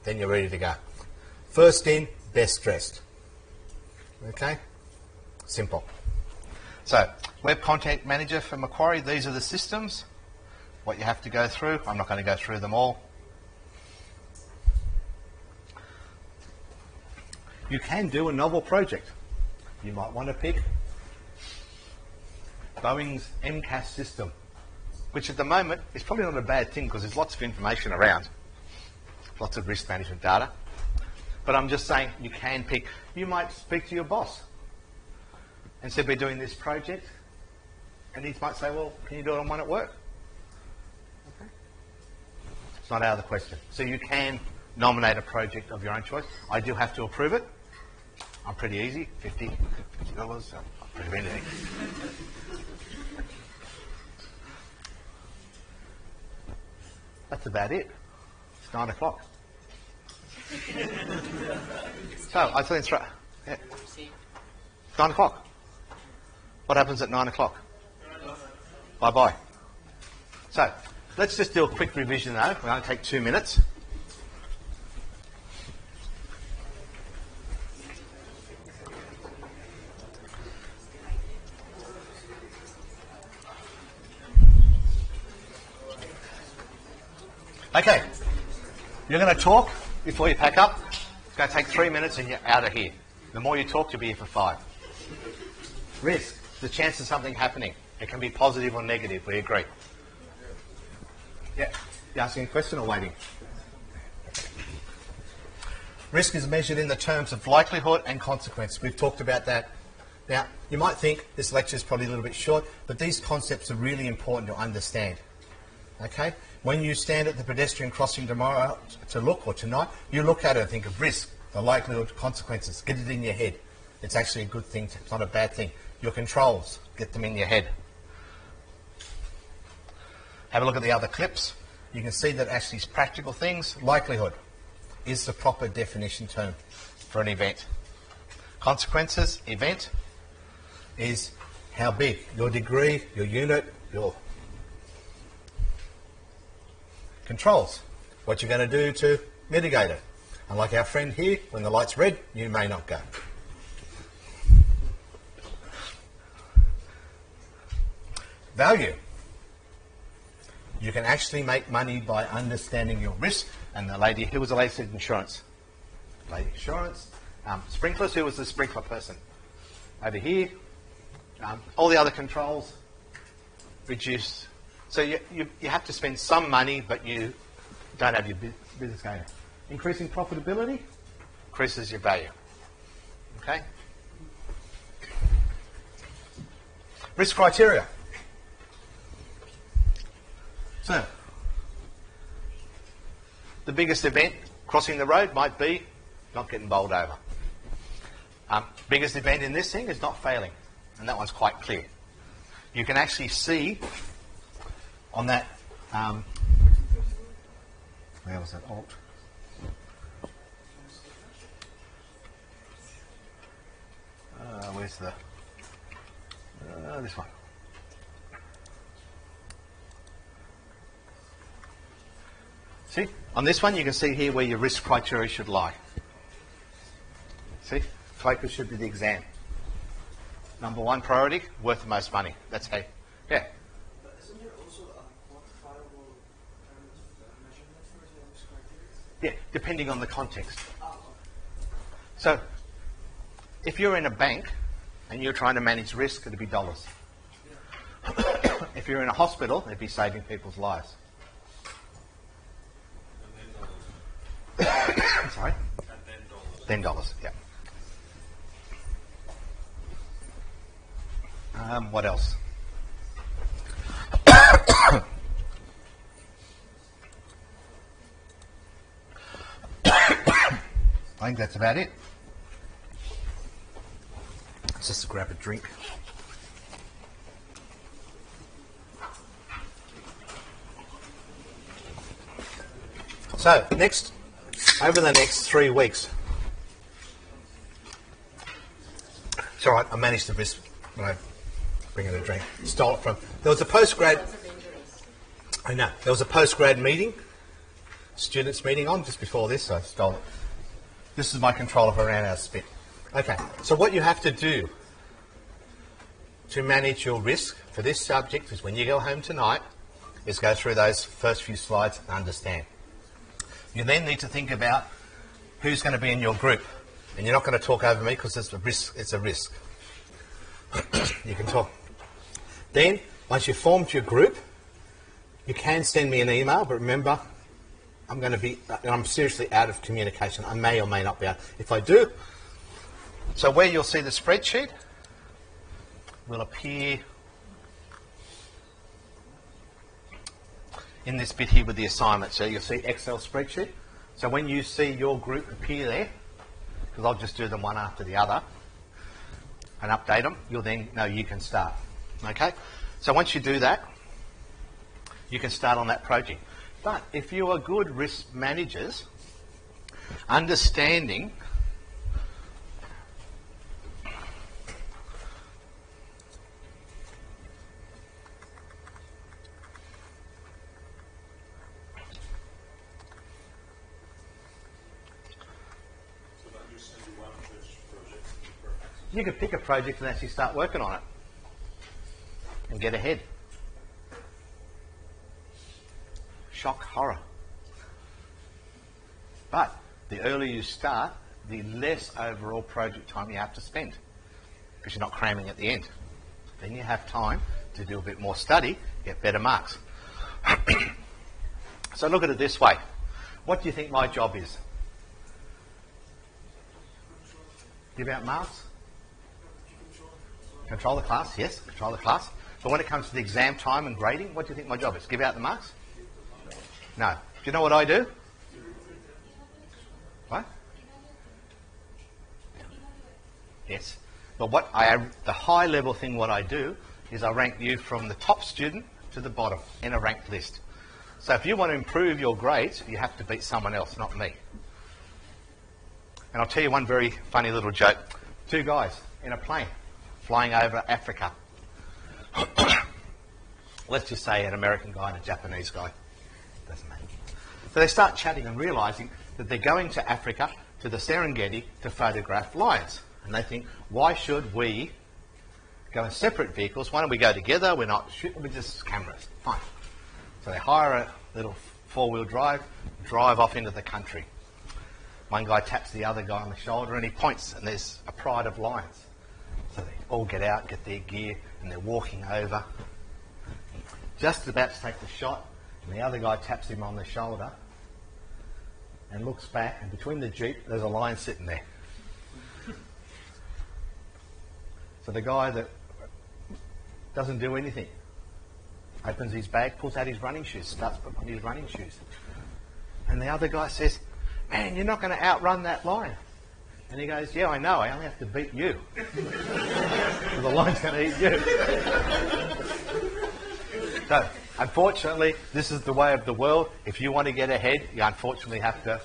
Then you're ready to go. First in, best dressed. Okay? Simple. So, Web Content Manager for Macquarie, these are the systems, what you have to go through. I'm not going to go through them all. You can do a novel project. You might want to pick Boeing's MCAS system, which at the moment is probably not a bad thing because there's lots of information around, lots of risk management data. But I'm just saying you can pick, you might speak to your boss and say we're doing this project, and he might say, well, can you do it on one at work? Okay. It's not out of the question. So you can nominate a project of your own choice. I do have to approve it. I'm pretty easy, $50, so I'll approve anything. That's about it. It's 9 o'clock. So I think it's right. Yeah. 9 o'clock. What happens at 9 o'clock? Bye-bye. So let's just do a quick revision though. We're going to take 2 minutes. Okay, you're going to talk before you pack up. It's going to take 3 minutes and you're out of here. The more you talk, you'll be here for 5. Risk, the chance of something happening. It can be positive or negative, we agree. Yeah, you asking a question or waiting? Risk is measured in the terms of likelihood and consequence. We've talked about that. Now, you might think this lecture is probably a little bit short, but these concepts are really important to understand. Okay? When you stand at the pedestrian crossing tomorrow to look, or tonight, you look at it and think of risk, the likelihood, consequences. Get it in your head. It's actually a good thing. It's not a bad thing. Your controls, get them in your head. Have a look at the other clips. You can see that actually it's practical things. Likelihood is the proper definition term for an event. Consequences, event, is how big, your degree, your unit, your controls, what you're going to do to mitigate it. And like our friend here, when the light's red, you may not go. Value. You can actually make money by understanding your risk. And the lady, who was the lady who said insurance? Lady insurance. Sprinklers, who was the sprinkler person? Over here. All the other controls, reduce. So you have to spend some money, but you don't have your business going. Increasing profitability increases your value. Okay? Risk criteria. So, the biggest event crossing the road might be not getting bowled over. Biggest event in this thing is not failing, and that one's quite clear. You can actually see on that, where was that, Alt? Where's the, this one. See, on this one you can see here where your risk criteria should lie. See, Focus should be the exam. Number one priority, worth the most money. That's how. Yeah. But isn't there also a quantifiable measurement for those criteria? Yeah, depending on the context. So, if you're in a bank and you're trying to manage risk, it'd be dollars. If you're in a hospital, it'd be saving people's lives. Sorry? Then dollars, yeah. What else? I think that's about it. Let's just grab a drink. So, over the next 3 weeks, it's all right, I managed to miss when I bring in a drink. Stole it from. There was a postgrad. I know. There was a postgrad meeting, students meeting on just before this, so I stole it. This is my control of around our spit. Okay, so what you have to do to manage your risk for this subject is when you go home tonight, is go through those first few slides and understand. You then need to think about who's going to be in your group. And you're not going to talk over me because it's a risk. It's a risk. You can talk. Then, once you've formed your group, you can send me an email, but remember, I'm seriously out of communication. I may or may not be out. If I do, so where you'll see the spreadsheet will appear in this bit here with the assignment. So you'll see Excel spreadsheet. So when you see your group appear there, because I'll just do them one after the other and update them, you'll then know you can start. Okay? So once you do that, you can start on that project. But if you are good risk managers, understanding you could pick a project and actually start working on it and get ahead. Shock, horror. But the earlier you start, the less overall project time you have to spend because you're not cramming at the end. Then you have time to do a bit more study, get better marks. So look at it this way. What do you think my job is? Give out marks? Control the class, yes, control the class. But when it comes to the exam time and grading, what do you think my job is? Give out the marks? No. Do you know what I do? What? Yes. But the high level thing what I do is I rank you from the top student to the bottom in a ranked list. So if you want to improve your grades, you have to beat someone else, not me. And I'll tell you one very funny little joke. 2 guys in a plane flying over Africa. Let's just say an American guy and a Japanese guy. Doesn't matter. So they start chatting and realising that they're going to Africa, to the Serengeti, to photograph lions. And they think, why should we go in separate vehicles? Why don't we go together? We're just cameras. Fine. So they hire a little 4-wheel drive off into the country. One guy taps the other guy on the shoulder and he points, and there's a pride of lions. So they all get out, get their gear, and they're walking over. Just about to take the shot, and the other guy taps him on the shoulder and looks back, and between the Jeep, there's a lion sitting there. So the guy that doesn't do anything opens his bag, pulls out his running shoes, starts putting on his running shoes. And the other guy says, "Man, you're not going to outrun that lion." And he goes, "Yeah, I know, I only have to beat you." The lion's going to eat you. So, unfortunately, this is the way of the world. If you want to get ahead, you unfortunately have to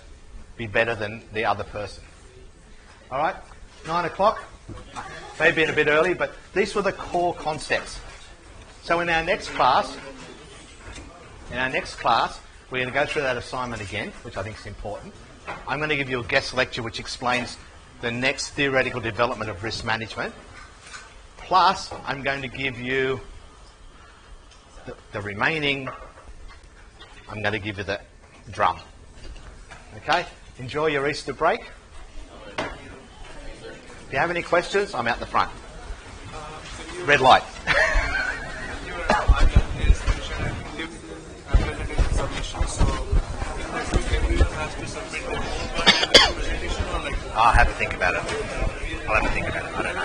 be better than the other person. All right, 9 o'clock. Maybe a bit early, but these were the core concepts. So in our next class, we're going to go through that assignment again, which I think is important. I'm going to give you a guest lecture which explains the next theoretical development of risk management. Plus, I'm going to give you the remaining, I'm going to give you the drum. Okay? Enjoy your Easter break. If you have any questions, I'm out the front. Red light. I'll have to think about it. I'll have to think about it. I don't know.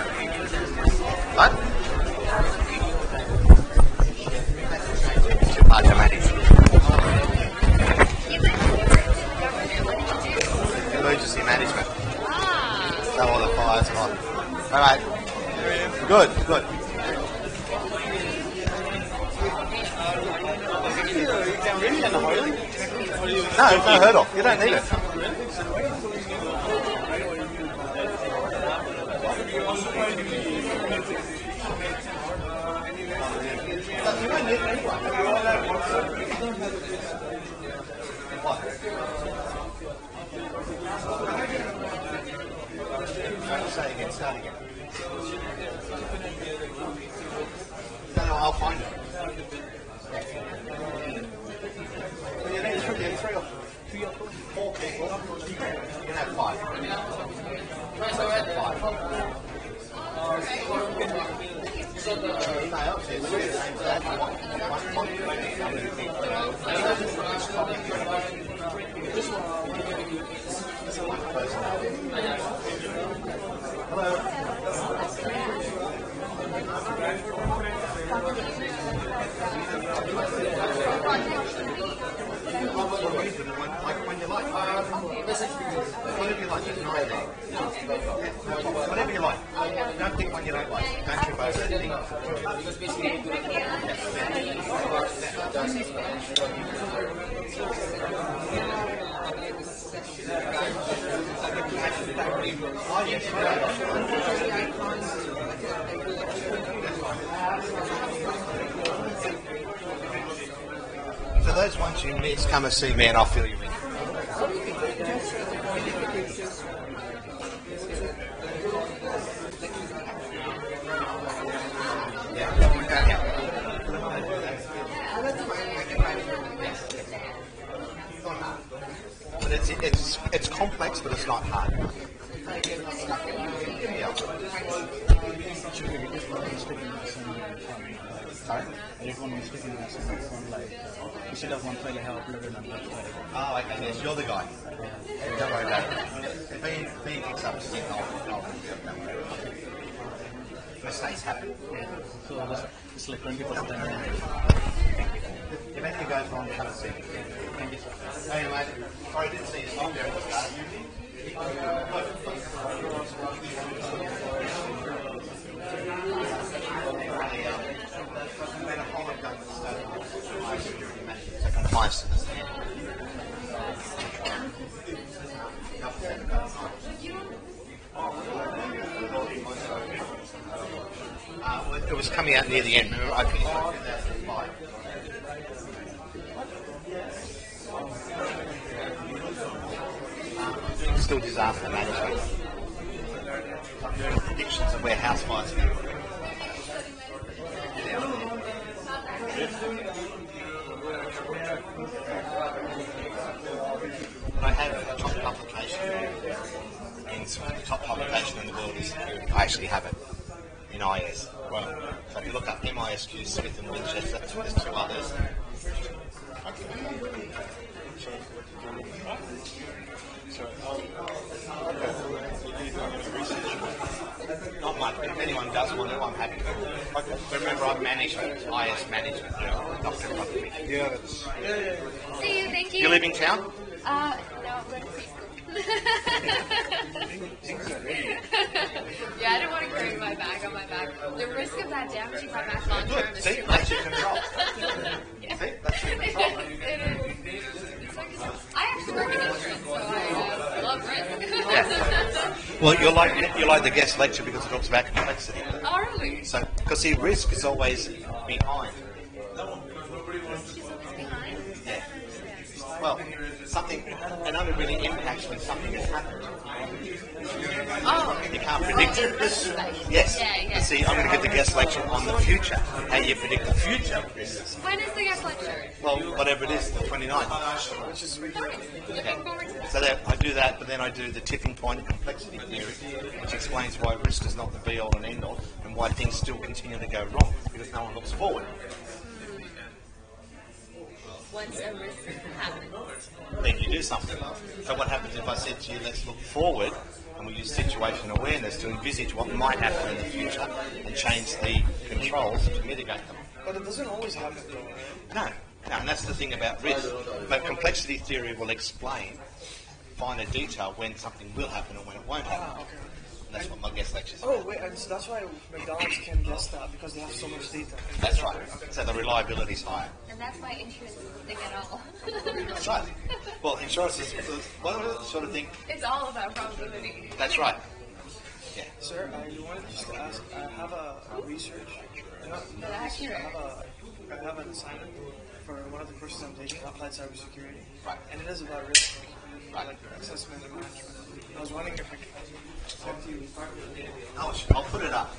What? Too hard to manage. Emergency management. So all the fires are on. All right. Good, good. No, no hurdle. You don't need it. Start again. No, I'll find it. You need three or four people. You can have five. Whatever you like. Don't pick one you don't like. Don't trip over anything. So those ones you miss, come and see me and I'll fill you in. But it's complex, but it's not hard. Yeah. Sorry? I just want to stick in the same one, like, instead of one file I have uploaded on that file. Oh, okay, yes, you're the guy. Don't worry about it. If he picks up, I'll mistakes happen. So it's like 20% time. If anything goes wrong, come and see me. Thank you, sir. Hey, mate. Sorry, I didn't see you song there at the start. Compliance to the standard. It was coming out near the end. Remember, I finished in 2005. Still disaster management. I'm doing predictions of where house fires are going. I have a top publication top publication in the world is I actually have it in IS. Well, so if you look up MISQ Smith and Winchester, there's two others. Not much, but if anyone does want to, I'm happy to. Okay. But remember, I'm management, IS management. Doctor Rugby. Yeah, that's. See you, thank you. You live in town? No, I'm going to preschool. Yeah, I didn't want to carry my bag on my back. The risk of that damaging my back long term is See, too that's much. your control. Yeah. See, that's your control. I actually work in insurance, so I love risk. Yeah. Well, you're like the guest lecture because it talks about complexity. Oh, really? So, because see, risk is always behind. Yeah. Well, something, it only really impacts when something has happened. Oh. You can't predict it. Yes. Yeah. See, I'm going to give the guest lecture on the future. How you predict the future risks. When is the guest lecture? Well, whatever it is, the 29th. Which is looking forward to that. So that, I do that, but then I do the tipping point and complexity theory, which explains why risk is not the be-all and end-all, and why things still continue to go wrong, because no one looks forward. Once a risk happens. Then you do something. So what happens if I said to you, let's look forward, and we use situational awareness to envisage what might happen in the future and change the controls to mitigate them? But it doesn't always happen though, right? No, and that's the thing about risk. But complexity theory will explain finer detail when something will happen and when it won't happen. Okay. And that's what my guest lectures are. Oh, wait, and so that's why McDonald's can guess that, because they have so much data. That's right. So the reliability is higher. And that's why insurance is the thing at all. That's right. Well, insurance is one sort of thing. It's all about probability. That's right. Yeah. Sir, I wanted just to ask, I have a research. I have an assignment for one of the courses I'm taking, Applied Cybersecurity. Right. And it is about risk, Right. like assessment and management. I was wondering if I could talk to you. I'll put it up.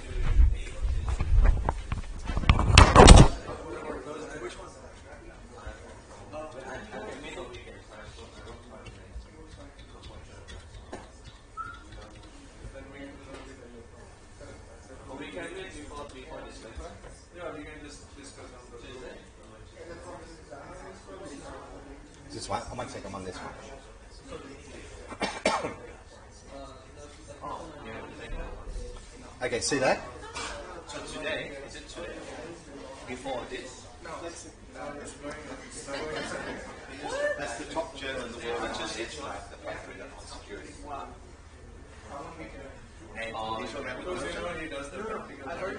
This one? I might take them on this one. Okay, see that? So today, is it today? Before this? No, that's it. That's the top journal in the world that just hits the factory on security. And these are around the world. I heard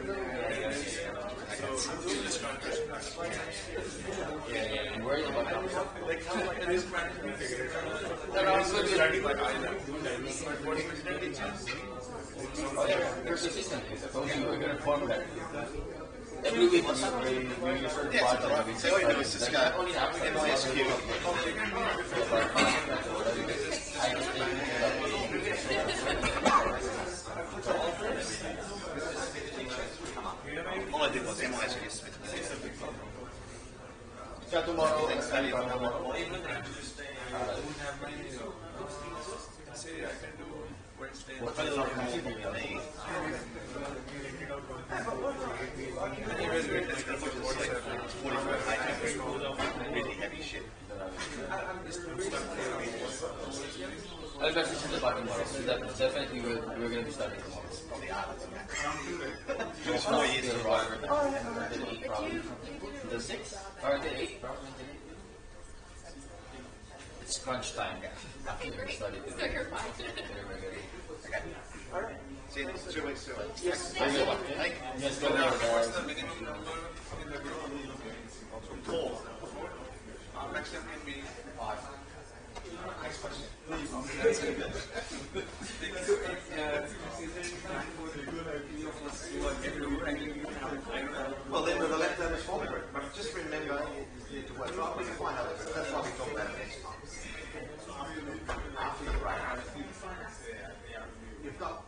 Yeah, I'm worried about that. There's a system. Suppose you were going to form that. Every week, we use certain projects. So all you do is just go, MISQ. All I did was MISQ. So tomorrow, What is not considering me? Really heavy shit. I'll message you the button tomorrow. So that definitely we're going to be starting tomorrow. It's 4 years to write. The 6 or the 8 probably. It's crunch time. Okay, great. So you're fine. Okay. All right. See you in 2 weeks. Yes. Very good one. Yes, go there, guys. Four. Next meeting. Next question. Well, then with the leftovers for me, but just remember you to work right. We can find out. That's why we talk about it next time. After the break. You've got.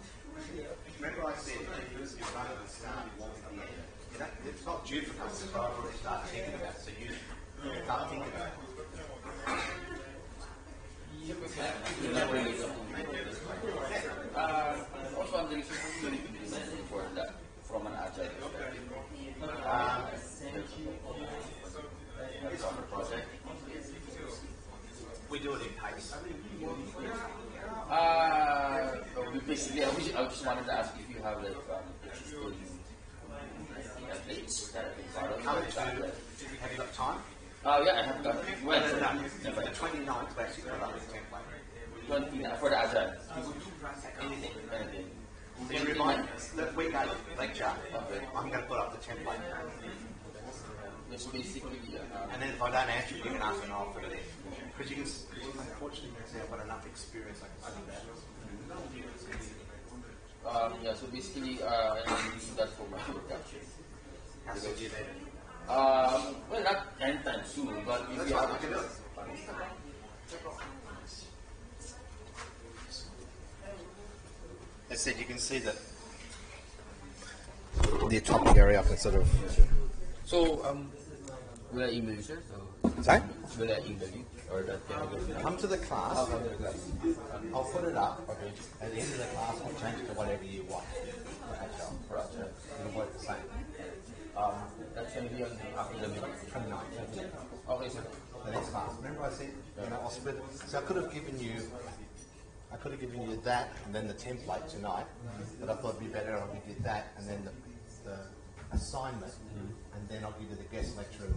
Remember I said you're running the start walking the end. You know, it's not due for us to already start thinking about it. So you can't think about it. Also, I'm doing something for that from an agile perspective. It's on the project. We do it in pace. Basically, I just wanted to ask if you have like templates that I can follow. Have you got time? Yeah, I have got. When? The 29th, we actually put up the template. 29 for the agile. Anything. So you remind the week 8 lecture, I'm going to put up the template. It's basically, and then if I don't answer it, you can ask me and I'll put it in. Because you can, unfortunately, I've got enough experience, I can do that. Yeah, so basically, I'm using that for my production. How soon do you need it? Well, not anytime soon, but if you have it. said, you can see that the atomic area I can sort of... So, will I email you, sir? So, Sorry? will I email you? Or that can I go? Come to the class. I'll come to the class. I'll put it up. Okay. At the end of the class, I'll change it to whatever you want. Right. It'll work the same. That's going to be on the after the meeting. 29. Okay, sir. The next class. Remember I said, I'll split it. So I could have given you that and then the template tonight, but I thought it'd be better if we did that and then the assignment, and then I'll give you the guest lecture. Do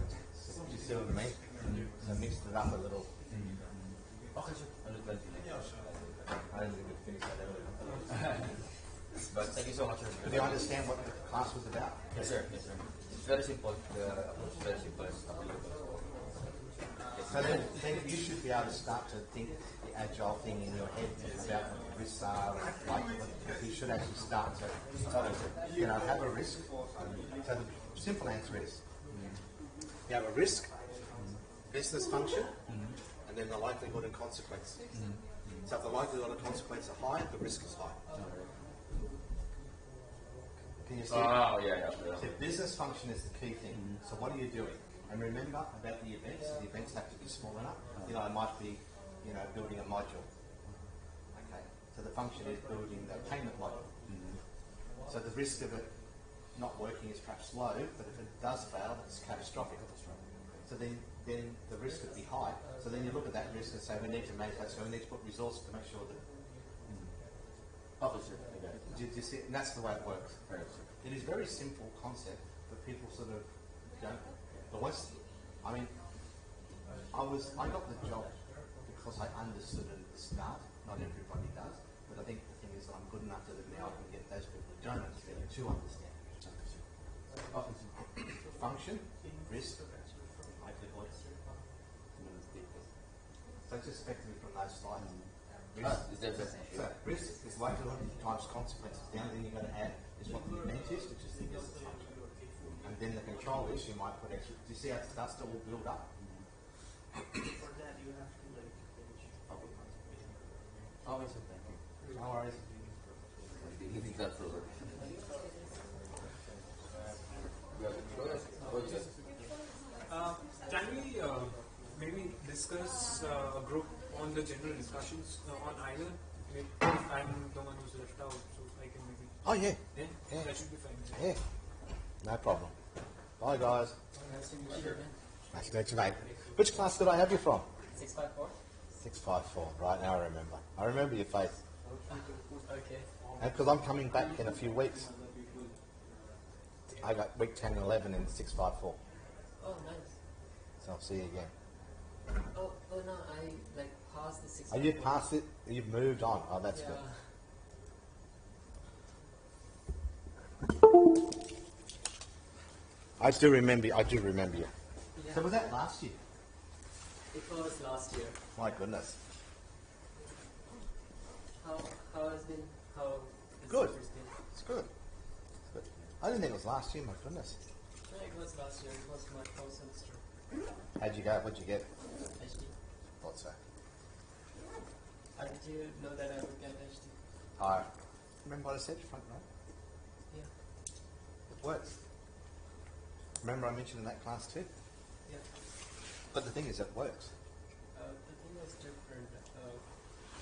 you see what I mean? So I mixed it up a little. Okay, sir. I didn't think we'd finish that earlier. But thank you so much, sir. Do you understand what the class was about? Yes, sir. Yes, sir. It's very simple. The approach is very simple. So then you should be able to start to think the agile thing in your head about what the risks are. You should actually start to, have a risk. So the simple answer is, you have a risk, business function, and then the likelihood and consequence. So if the likelihood and consequence are high, the risk is high. Can you see? Oh, yeah. So business function is the key thing. So what are you doing? And remember about the events have to be small enough. It might be, building a module. Okay. So the function is building the payment module. So the risk of it not working is perhaps low, but if it does fail, it's catastrophic. So then the risk would be high. So then you look at that risk and say, we need to manage that, so we need to put resources to make sure that... Do you see it? And that's the way it works. It is a very simple concept, but people sort of don't... But I got the job because I understood it at the start. Not everybody does, but I think the thing is that I'm good enough that now I can get those people who don't understand it to understand. Function, risk, likelihood. So just effectively from those slides. Risk is likelihood times consequences. The only thing you've got to add is what the event is, which is the business function. And then the control is you might put extra. Do you see how it starts to all build up? For that, you have to finish. Okay, sir. Thank you. No worries. That's over. Can we maybe discuss a group on the general discussions on either? Maybe I'm the one who's left out, so I can maybe. Oh yeah. That should be fine. Yeah. No problem. Bye guys. Nice to meet you. Nice to meet you, mate. Which class did I have you from? 654. 654. Right now I remember. I remember your face. Okay. Because I'm coming back in a few weeks. I got week 10 and 11 in 654. Oh, nice. So I'll see you again. Oh no, I passed the 654. Oh, you passed it? You've moved on. Oh, that's yeah. good. I do remember you. Yeah. So was that last year? It was last year. My goodness. How has been? How has Good. the year's been? It's good. I didn't think it was last year, my goodness. No, it was last year. It was my first semester. How'd you go? What'd you get? HD. Thought so. How did you know that I would get HD? I remember what I said, front row? Yeah. It works. Remember I mentioned in that class too? Yeah. But the thing is, it works. The thing was different.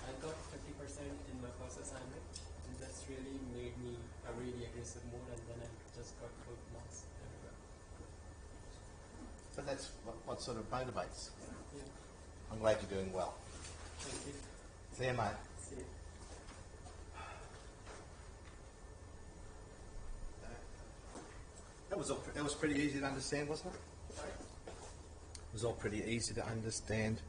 I got 50% in my first assignment, and that's really made me a really aggressive mode, and then I just got good marks everywhere. But that's what sort of motivates. Yeah. I'm glad you're doing well. Thank you. See you, mate. See you. That was pretty easy to understand, wasn't it? Sorry? It was all pretty easy to understand.